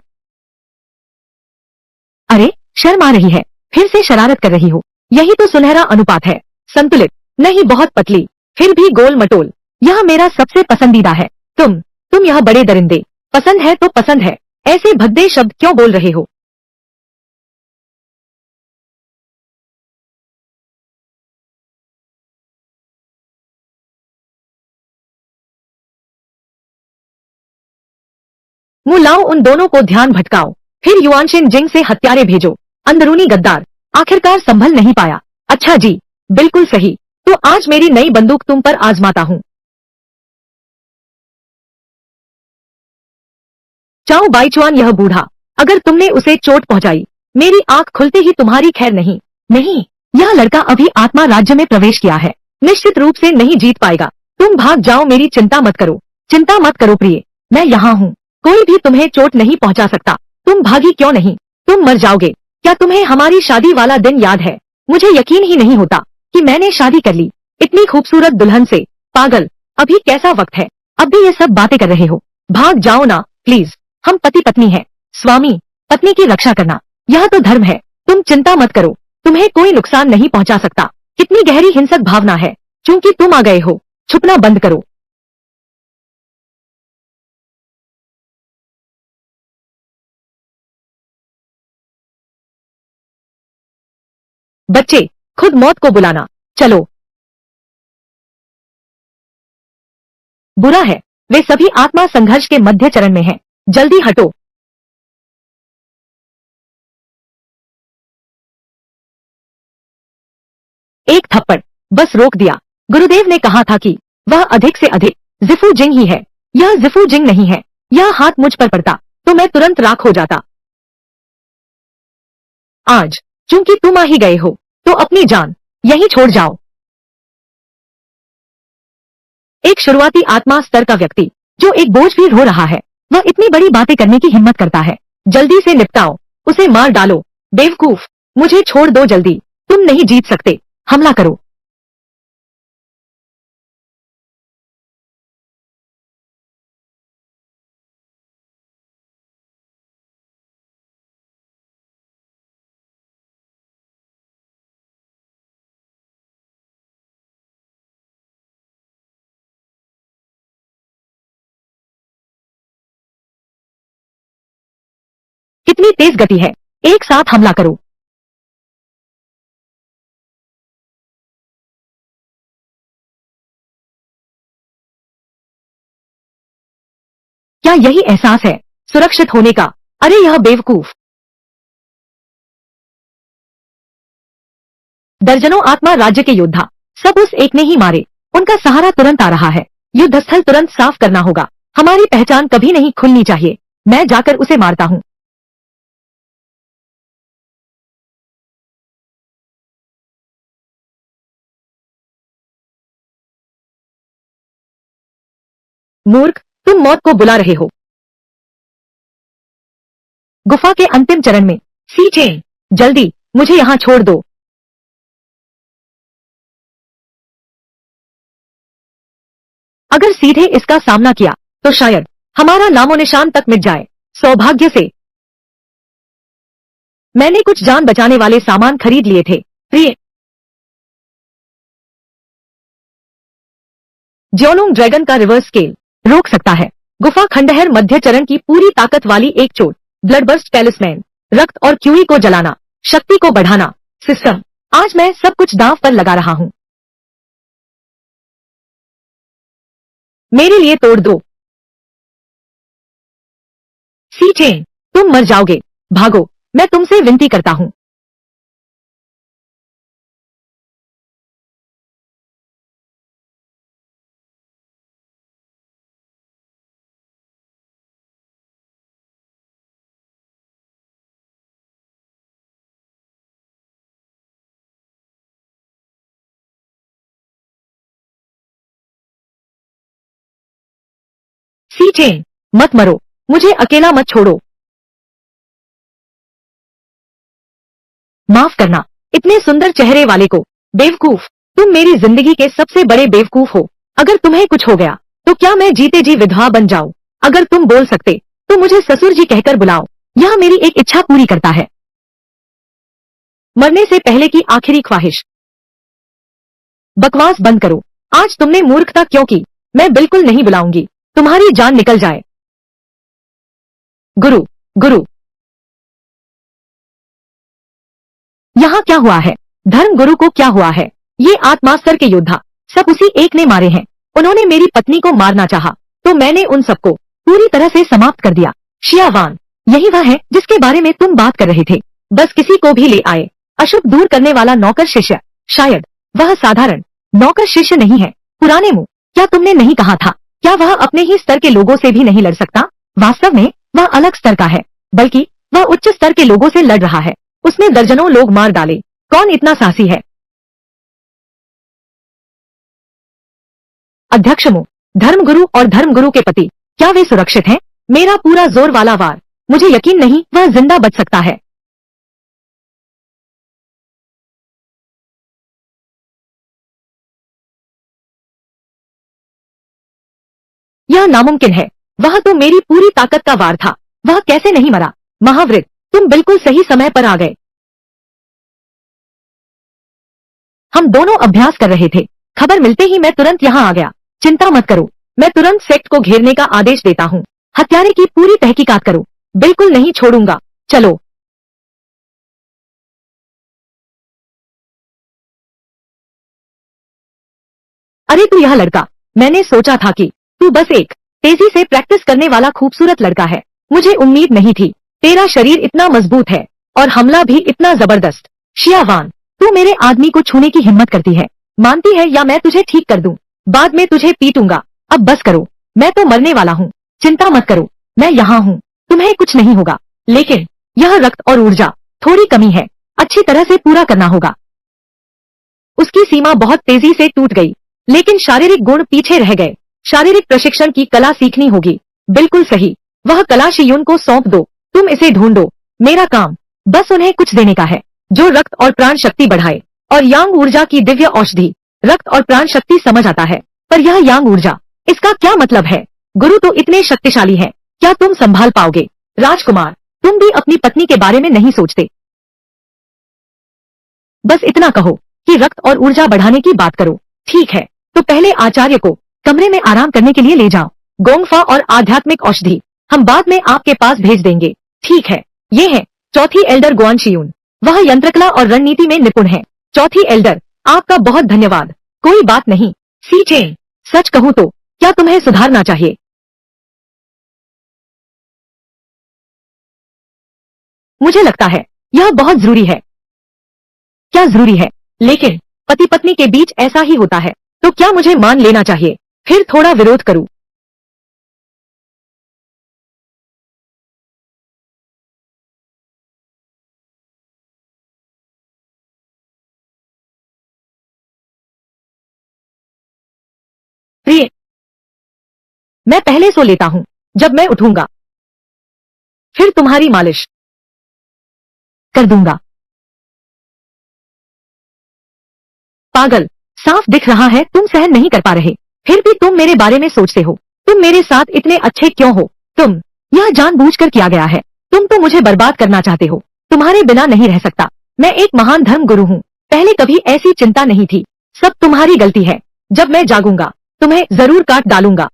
अरे, शर्म आ रही है। फिर से शरारत कर रही हो। यही तो सुनहरा अनुपात है। संतुलित, नहीं बहुत पतली, फिर भी गोल मटोल। यह मेरा सबसे पसंदीदा है। तुम यह बड़े दरिंदे। पसंद है तो पसंद है। ऐसे भद्दे शब्द क्यों बोल रहे हो? मुंह लाओ, उन दोनों को ध्यान भटकाओ। फिर युआनशेन जिंग से हत्यारे भेजो। अंदरूनी गद्दार। आखिरकार संभल नहीं पाया। अच्छा जी, बिल्कुल सही। तो आज मेरी नई बंदूक तुम पर आजमाता हूँ। चाओ बाईचुआन, यह बूढ़ा, अगर तुमने उसे चोट पहुंचाई, मेरी आंख खुलते ही तुम्हारी खैर नहीं। नहीं, यह लड़का अभी आत्मा राज्य में प्रवेश किया है। निश्चित रूप से नहीं जीत पाएगा। तुम भाग जाओ, मेरी चिंता मत करो। चिंता मत करो प्रिय, मैं यहाँ हूँ। कोई भी तुम्हें चोट नहीं पहुंचा सकता। तुम भागी क्यों नहीं? तुम मर जाओगे। क्या तुम्हें हमारी शादी वाला दिन याद है? मुझे यकीन ही नहीं होता कि मैंने शादी कर ली, इतनी खूबसूरत दुल्हन से। पागल, अभी कैसा वक्त है? अब भी ये सब बातें कर रहे हो? भाग जाओ ना प्लीज। हम पति पत्नी हैं। स्वामी पत्नी की रक्षा करना, यह तो धर्म है। तुम चिंता मत करो, तुम्हें कोई नुकसान नहीं पहुंचा सकता। कितनी गहरी हिंसक भावना है। चूंकि तुम आ गए हो, छुपना बंद करो। बच्चे, खुद मौत को बुलाना। चलो। बुरा है, वे सभी आत्मा संघर्ष के मध्य चरण में हैं। जल्दी हटो। एक थप्पड़ बस रोक दिया। गुरुदेव ने कहा था कि वह अधिक से अधिक जिफू जिंग ही है। यह जिफू जिंग नहीं है। यह हाथ मुझ पर पड़ता तो मैं तुरंत राख हो जाता। आज चूंकि तुम आ ही गए हो, तो अपनी जान यहीं छोड़ जाओ। एक शुरुआती आत्मा स्तर का व्यक्ति जो एक बोझ भी ढो रहा है, वह इतनी बड़ी बातें करने की हिम्मत करता है। जल्दी से निपटाओ, उसे मार डालो। बेवकूफ, मुझे छोड़ दो जल्दी। तुम नहीं जीत सकते। हमला करो। कितनी तेज गति है। एक साथ हमला करो। क्या यही एहसास है सुरक्षित होने का? अरे यह बेवकूफ। दर्जनों आत्मा राज्य के योद्धा, सब उस एक ने ही मारे। उनका सहारा तुरंत आ रहा है। युद्ध स्थल तुरंत साफ करना होगा। हमारी पहचान कभी नहीं खुलनी चाहिए। मैं जाकर उसे मारता हूँ। मूर्ख, तुम मौत को बुला रहे हो। गुफा के अंतिम चरण में। सी चेन, जल्दी मुझे यहाँ छोड़ दो। अगर सीधे इसका सामना किया तो शायद हमारा नामो निशान तक मिट जाए। सौभाग्य से मैंने कुछ जान बचाने वाले सामान खरीद लिए थे। प्रिय ज्योनुंग ड्रैगन का रिवर्स स्केल रोक सकता है। गुफा खंडहर मध्य चरण की पूरी ताकत वाली एक चोट। ब्लडबर्स्ट टैलिस्मैन, रक्त और क्यूई को जलाना, शक्ति को बढ़ाना। सिस्टम, आज मैं सब कुछ दांव पर लगा रहा हूँ। मेरे लिए तोड़ दो। सी चेन, तुम मर जाओगे। भागो, मैं तुमसे विनती करता हूँ। सी चेन, मत मरो, मुझे अकेला मत छोड़ो। माफ करना, इतने सुंदर चेहरे वाले को। बेवकूफ, तुम मेरी जिंदगी के सबसे बड़े बेवकूफ हो। अगर तुम्हें कुछ हो गया तो क्या मैं जीते जी विधवा बन जाऊं? अगर तुम बोल सकते तो मुझे ससुर जी कहकर बुलाओ। यह मेरी एक इच्छा पूरी करता है। मरने से पहले की आखिरी ख्वाहिश। बकवास बंद करो। आज तुमने मूर्खता क्यों की? मैं बिल्कुल नहीं बुलाऊंगी। तुम्हारी जान निकल जाए। गुरु, गुरु, यहाँ क्या हुआ है? धर्म गुरु को क्या हुआ है? ये आत्मास्तर के योद्धा सब उसी एक ने मारे हैं। उन्होंने मेरी पत्नी को मारना चाहा तो मैंने उन सबको पूरी तरह से समाप्त कर दिया। शियावान, यही वह है जिसके बारे में तुम बात कर रहे थे। बस किसी को भी ले आए। अशुभ दूर करने वाला नौकर शिष्य। शायद वह साधारण नौकर शिष्य नहीं है। पुराने मुंह, क्या तुमने नहीं कहा था? क्या वह अपने ही स्तर के लोगों से भी नहीं लड़ सकता? वास्तव में वह अलग स्तर का है, बल्कि वह उच्च स्तर के लोगों से लड़ रहा है। उसने दर्जनों लोग मार डाले। कौन इतना साहसी है? अध्यक्ष मुंह, धर्मगुरु और धर्मगुरु के पति, क्या वे सुरक्षित हैं? मेरा पूरा जोर वाला वार, मुझे यकीन नहीं वह जिंदा बच सकता है। यह नामुमकिन है। वह तो मेरी पूरी ताकत का वार था। वह कैसे नहीं मरा? महावृत, तुम बिल्कुल सही समय पर आ गए। हम दोनों अभ्यास कर रहे थे। खबर मिलते ही मैं तुरंत यहाँ आ गया। चिंता मत करो, मैं तुरंत सेक्ट को घेरने का आदेश देता हूँ। हत्यारे की पूरी तहकीकात करो। बिल्कुल नहीं छोड़ूंगा। चलो। अरे तू यह लड़का, मैंने सोचा था कि तू बस एक तेजी से प्रैक्टिस करने वाला खूबसूरत लड़का है। मुझे उम्मीद नहीं थी। तेरा शरीर इतना मजबूत है और हमला भी इतना जबरदस्त। शियावान, तू मेरे आदमी को छूने की हिम्मत करती है। मानती है या मैं तुझे ठीक कर दूं? बाद में तुझे पीटूंगा। अब बस करो, मैं तो मरने वाला हूँ। चिंता मत करो, मैं यहाँ हूँ। तुम्हें कुछ नहीं होगा। लेकिन यह रक्त और ऊर्जा थोड़ी कमी है। अच्छी तरह से पूरा करना होगा। उसकी सीमा बहुत तेजी से टूट गई, लेकिन शारीरिक गुण पीछे रह गए। शारीरिक प्रशिक्षण की कला सीखनी होगी। बिल्कुल सही, वह कला शियून को सौंप दो। तुम इसे ढूंढो। मेरा काम बस उन्हें कुछ देने का है जो रक्त और प्राण शक्ति बढ़ाए। और यांग ऊर्जा की दिव्य औषधि। रक्त और प्राण शक्ति समझ आता है, पर यह यांग ऊर्जा, इसका क्या मतलब है? गुरु तो इतने शक्तिशाली है, क्या तुम संभाल पाओगे? राजकुमार, तुम भी अपनी पत्नी के बारे में नहीं सोचते। बस इतना कहो कि रक्त और ऊर्जा बढ़ाने की बात करो। ठीक है, तो पहले आचार्य को कमरे में आराम करने के लिए ले जाओ। गोंगफा और आध्यात्मिक औषधि हम बाद में आपके पास भेज देंगे। ठीक है, ये है चौथी एल्डर गुआन शियून। वह यंत्रकला और रणनीति में निपुण है। चौथी एल्डर, आपका बहुत धन्यवाद। कोई बात नहीं। सी चेन, सच कहूँ तो क्या तुम्हें सुधारना चाहिए? मुझे लगता है यह बहुत जरूरी है। क्या जरूरी है? लेकिन पति पत्नी के बीच ऐसा ही होता है, तो क्या मुझे मान लेना चाहिए फिर थोड़ा विरोध करूं? प्रिय, मैं पहले सो लेता हूँ। जब मैं उठूंगा फिर तुम्हारी मालिश। कर दूंगा। पागल, साफ दिख रहा है तुम सहन नहीं कर पा रहे, फिर भी तुम मेरे बारे में सोचते हो। तुम मेरे साथ इतने अच्छे क्यों हो? तुम, यह जानबूझकर किया गया है। तुम तो मुझे बर्बाद करना चाहते हो। तुम्हारे बिना नहीं रह सकता। मैं एक महान धर्म गुरु हूँ। पहले कभी ऐसी चिंता नहीं थी। सब तुम्हारी गलती है। जब मैं जागूंगा तुम्हें जरूर काट डालूंगा।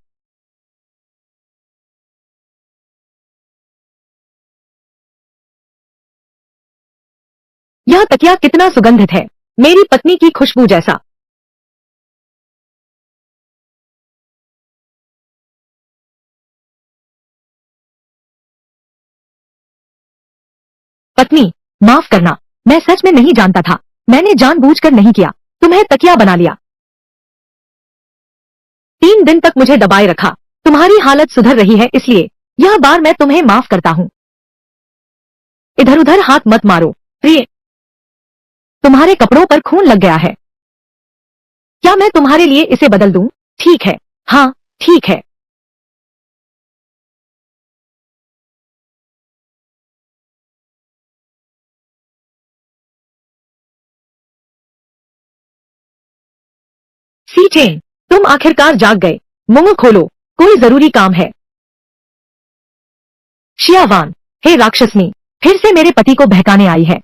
यह तकिया कितना सुगंधित है, मेरी पत्नी की खुशबू जैसा। पत्नी, माफ करना, मैं सच में नहीं जानता था। मैंने जानबूझकर नहीं किया। तुम्हें तकिया बना लिया। 3 दिन तक मुझे दबाए रखा। तुम्हारी हालत सुधर रही है इसलिए यह बार मैं तुम्हें माफ करता हूँ। इधर उधर हाथ मत मारो प्रिय। तुम्हारे कपड़ों पर खून लग गया है। क्या मैं तुम्हारे लिए इसे बदल दूं? ठीक है, हाँ ठीक है। सी चेन, तुम आखिरकार जाग गए। मुंह खोलो, कोई जरूरी काम है। शियावान, हे राक्षसनी, फिर से मेरे पति को बहकाने आई है।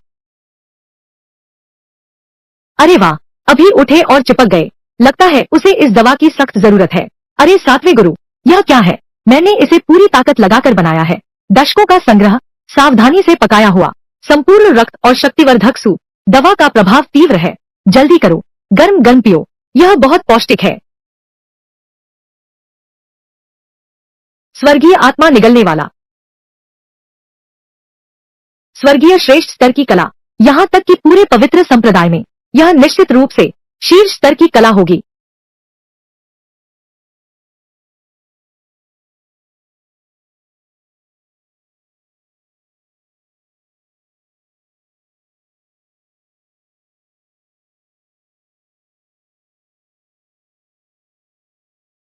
अरे वाह, अभी उठे और चिपक गए। लगता है उसे इस दवा की सख्त जरूरत है। अरे सातवें गुरु, यह क्या है? मैंने इसे पूरी ताकत लगाकर बनाया है। दशकों का संग्रह, सावधानी से पकाया हुआ, संपूर्ण रक्त और शक्तिवर्धक सूप। दवा का प्रभाव तीव्र है। जल्दी करो, गर्म गर्म पियो। यह बहुत पौष्टिक है। स्वर्गीय आत्मा निगलने वाला, स्वर्गीय श्रेष्ठ स्तर की कला, यहाँ तक कि पूरे पवित्र संप्रदाय में यह निश्चित रूप से शीर्ष स्तर की कला होगी।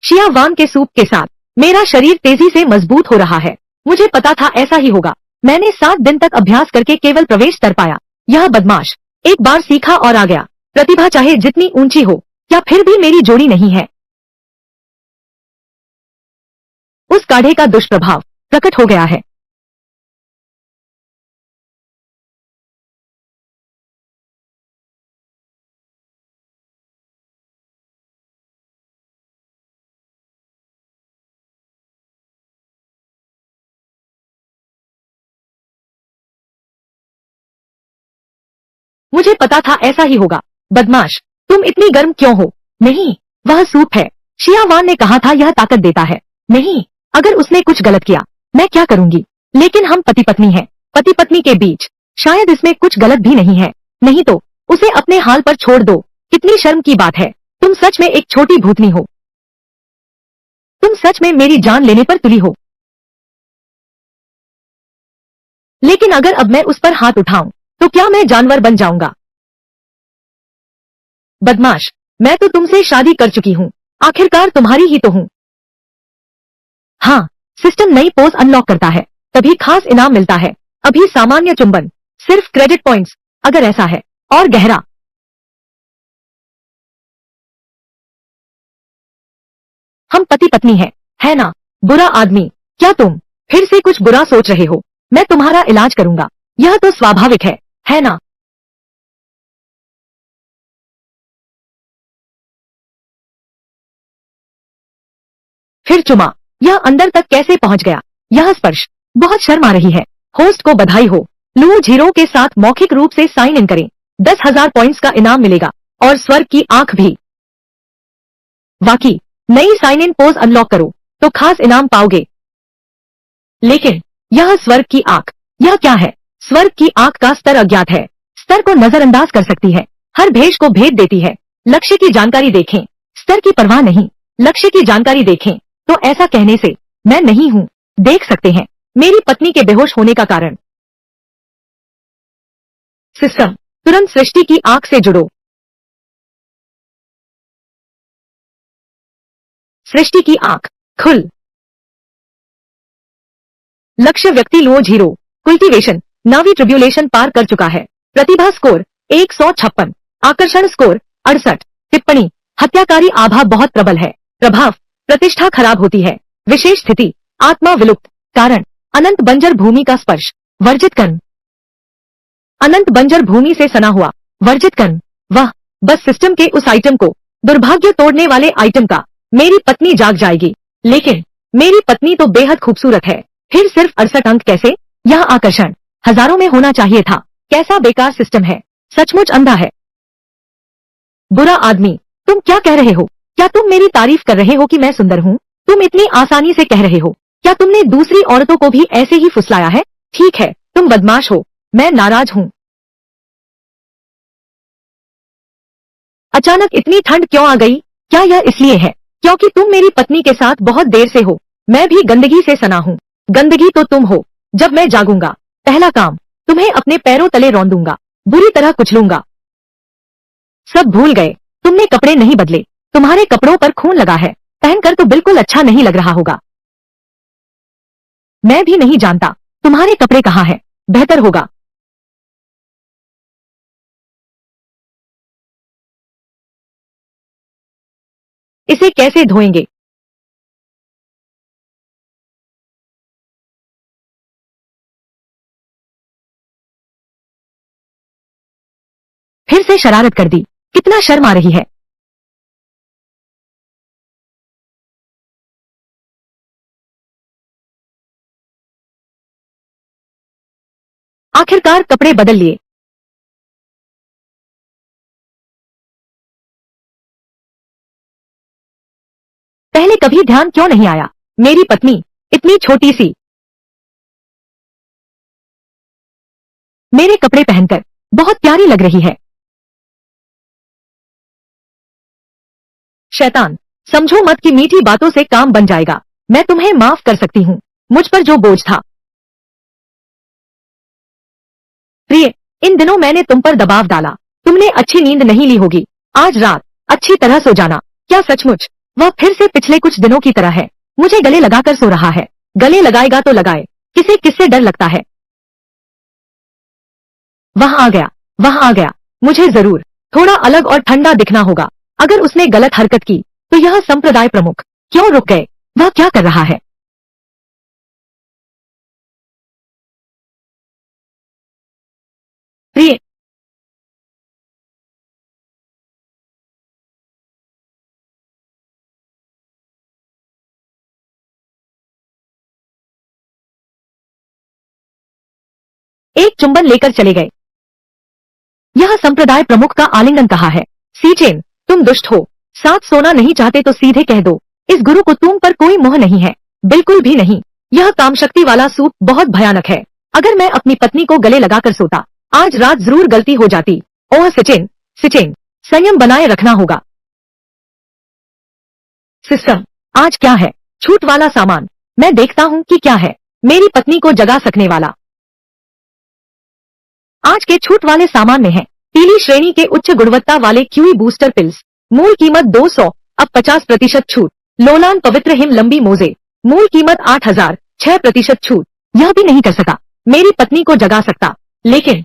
शिया वान के सूप के साथ मेरा शरीर तेजी से मजबूत हो रहा है। मुझे पता था ऐसा ही होगा। मैंने 7 दिन तक अभ्यास करके केवल प्रवेश कर पाया। यह बदमाश एक बार सीखा और आ गया। प्रतिभा चाहे जितनी ऊंची हो, क्या फिर भी मेरी जोड़ी नहीं है। उस काढ़े का दुष्प्रभाव प्रकट हो गया है। मुझे पता था ऐसा ही होगा। बदमाश, तुम इतनी गर्म क्यों हो? नहीं, वह सूप है। शियावान ने कहा था यह ताकत देता है। नहीं, अगर उसने कुछ गलत किया, मैं क्या करूंगी? लेकिन हम पति पत्नी हैं। पति पत्नी के बीच शायद इसमें कुछ गलत भी नहीं है। नहीं तो उसे अपने हाल पर छोड़ दो। कितनी शर्म की बात है। तुम सच में एक छोटी भूतनी हो। तुम सच में मेरी जान लेने पर तुली हो। लेकिन अगर अब मैं उस पर हाथ उठाऊं, तो क्या मैं जानवर बन जाऊंगा? बदमाश, मैं तो तुमसे शादी कर चुकी हूँ। आखिरकार तुम्हारी ही तो हूँ। हाँ, सिस्टम नई पोज अनलॉक करता है, तभी खास इनाम मिलता है। अभी सामान्य चुंबन, सिर्फ क्रेडिट पॉइंट्स। अगर ऐसा है, और गहरा। हम पति पत्नी हैं, है ना? बुरा आदमी, क्या तुम फिर से कुछ बुरा सोच रहे हो? मैं तुम्हारा इलाज करूंगा। यह तो स्वाभाविक है ना? फिर चुमा, यह अंदर तक कैसे पहुंच गया? यह स्पर्श, बहुत शर्म आ रही है। होस्ट को बधाई हो। लू जीरो के साथ मौखिक रूप से साइन इन करें। 10,000 पॉइंट्स का इनाम मिलेगा, और स्वर्ग की आंख भी। वाकई, नई साइन इन पोज अनलॉक करो, तो खास इनाम पाओगे। लेकिन यह स्वर्ग की आंख, यह क्या है? स्वर्ग की आंख का स्तर अज्ञात है। स्तर को नजरअंदाज कर सकती है, हर भेष को भेद देती है। लक्ष्य की जानकारी देखें, स्तर की परवाह नहीं। लक्ष्य की जानकारी देखें, तो ऐसा कहने से मैं नहीं हूँ। देख सकते हैं मेरी पत्नी के बेहोश होने का कारण। सिस्टम, तुरंत सृष्टि की आंख से जुड़ो। सृष्टि की आंख खुल। लक्ष्य व्यक्ति लुओ जीरो, कुल्टीवेशन, नावी ट्रिब्यूलेशन पार कर चुका है। प्रतिभा स्कोर 156, आकर्षण स्कोर 68, टिप्पणी हत्याकारी आभा बहुत प्रबल है। प्रभाव प्रतिष्ठा खराब होती है। विशेष स्थिति आत्मा विलुप्त। कारण अनंत बंजर भूमि का स्पर्श। वर्जित कर्म अनंत बंजर भूमि से सना हुआ वर्जित कर्म। वह बस सिस्टम के उस आइटम को, दुर्भाग्य तोड़ने वाले आइटम का। मेरी पत्नी जाग जाएगी, लेकिन मेरी पत्नी तो बेहद खूबसूरत है। फिर सिर्फ 68 अंक कैसे? यह आकर्षण हजारों में होना चाहिए था। कैसा बेकार सिस्टम है, सचमुच अंधा है। बुरा आदमी, तुम क्या कह रहे हो? क्या तुम मेरी तारीफ कर रहे हो कि मैं सुंदर हूँ? तुम इतनी आसानी से कह रहे हो। क्या तुमने दूसरी औरतों को भी ऐसे ही फुसलाया है? ठीक है, तुम बदमाश हो, मैं नाराज हूँ। अचानक इतनी ठंड क्यों आ गई? क्या यह इसलिए है क्योंकि तुम मेरी पत्नी के साथ बहुत देर से हो? मैं भी गंदगी से सना हूँ। गंदगी तो तुम हो। जब मैं जागूंगा, पहला काम तुम्हें अपने पैरों तले रौंद दूंगा, बुरी तरह कुचलूंगा। सब भूल गए, तुमने कपड़े नहीं बदले। तुम्हारे कपड़ों पर खून लगा है, पहनकर तो बिल्कुल अच्छा नहीं लग रहा होगा। मैं भी नहीं जानता तुम्हारे कपड़े कहाँ हैं। बेहतर होगा इसे कैसे धोएंगे? फिर से शरारत कर दी, कितना शर्म आ रही है। आखिरकार कपड़े बदल लिए। पहले कभी ध्यान क्यों नहीं आया? मेरी पत्नी इतनी छोटी सी मेरे कपड़े पहनकर बहुत प्यारी लग रही है। शैतान, समझो मत कि मीठी बातों से काम बन जाएगा। मैं तुम्हें माफ कर सकती हूँ। मुझ पर जो बोझ था। प्रिय, इन दिनों मैंने तुम पर दबाव डाला। तुमने अच्छी नींद नहीं ली होगी। आज रात अच्छी तरह सो जाना। क्या सचमुच वह फिर से पिछले कुछ दिनों की तरह है? मुझे गले लगाकर सो रहा है। गले लगाएगा तो लगाए, किसे किससे डर लगता है। वह आ गया, वह आ गया। मुझे जरूर थोड़ा अलग और ठंडा दिखना होगा। अगर उसने गलत हरकत की तो यह संप्रदाय प्रमुख क्यों रुक गए? वह क्या कर रहा है? प्रिय, एक चुंबन लेकर चले गए। यह संप्रदाय प्रमुख का आलिंगन कहा है। सीचेन, तुम दुष्ट हो। साथ सोना नहीं चाहते तो सीधे कह दो। इस गुरु को तुम पर कोई मोह नहीं है, बिल्कुल भी नहीं। यह कामशक्ति वाला सूप बहुत भयानक है। अगर मैं अपनी पत्नी को गले लगाकर सोता, आज रात जरूर गलती हो जाती। ओह सिचेन, सिचेन, संयम बनाए रखना होगा। सिस्टम, आज क्या है? छूट वाला सामान। मैं देखता हूँ कि क्या है। मेरी पत्नी को जगा सकने वाला। आज के छूट वाले सामान में है पीली श्रेणी के उच्च गुणवत्ता वाले क्यूई बूस्टर पिल्स। मूल कीमत 200, अब 50% छूट। लोलान पवित्र हिम लंबी मोजे, मूल कीमत 8000, 6% छूट। यह भी नहीं कर सका मेरी पत्नी को जगा सकता, लेकिन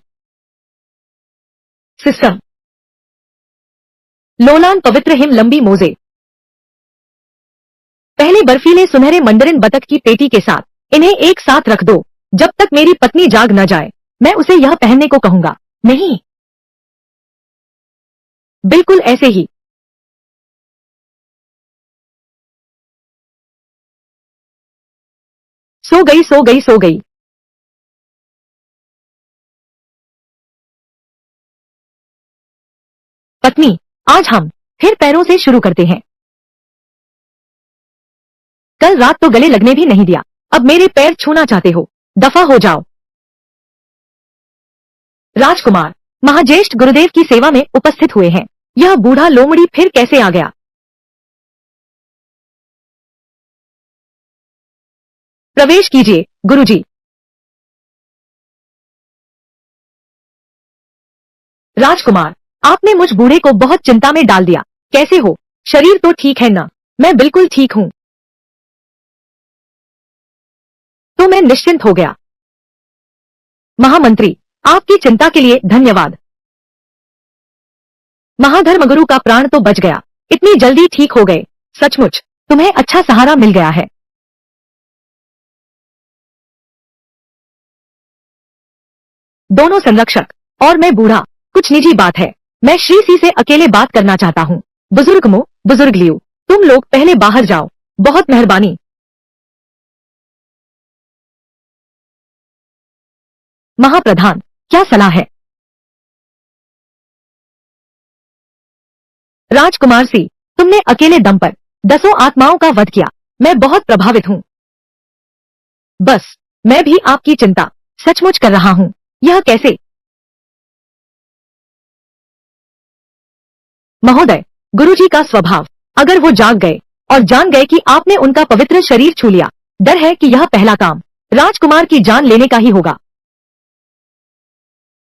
सिस्टम। लोलान पवित्र हिम लंबी मोजे। पहले बर्फीले सुनहरे मंडरिन बतख की पेटी के साथ इन्हें एक साथ रख दो। जब तक मेरी पत्नी जाग न जाए, मैं उसे यह पहनने को कहूंगा नहीं। बिल्कुल ऐसे ही। सो गई, सो गई, सो गई। पत्नी, आज हम फिर पैरों से शुरू करते हैं। कल रात तो गले लगने भी नहीं दिया, अब मेरे पैर छूना चाहते हो? दफा हो जाओ। राजकुमार महाज्येष्ठ गुरुदेव की सेवा में उपस्थित हुए हैं। यह बूढ़ा लोमड़ी फिर कैसे आ गया? प्रवेश कीजिए गुरुजी। राजकुमार, आपने मुझ बूढ़े को बहुत चिंता में डाल दिया। कैसे हो? शरीर तो ठीक है ना? मैं बिल्कुल ठीक हूँ। तो मैं निश्चिंत हो गया। महामंत्री, आपकी चिंता के लिए धन्यवाद। महाधर्मगुरु का प्राण तो बच गया, इतनी जल्दी ठीक हो गए, सचमुच तुम्हें अच्छा सहारा मिल गया है। दोनों संरक्षक और मैं बूढ़ा, कुछ निजी बात है, मैं श्री सी से अकेले बात करना चाहता हूँ। बुजुर्ग मो, बुजुर्ग लियू, तुम लोग पहले बाहर जाओ, बहुत मेहरबानी। महाप्रधान, क्या सलाह है? राजकुमार सी, तुमने अकेले दम पर 10 आत्माओं का वध किया, मैं बहुत प्रभावित हूँ। बस मैं भी आपकी चिंता सचमुच कर रहा हूँ, यह कैसे? महोदय, गुरुजी का स्वभाव, अगर वो जाग गए और जान गए कि आपने उनका पवित्र शरीर छू लिया, डर है कि यह पहला काम राजकुमार की जान लेने का ही होगा।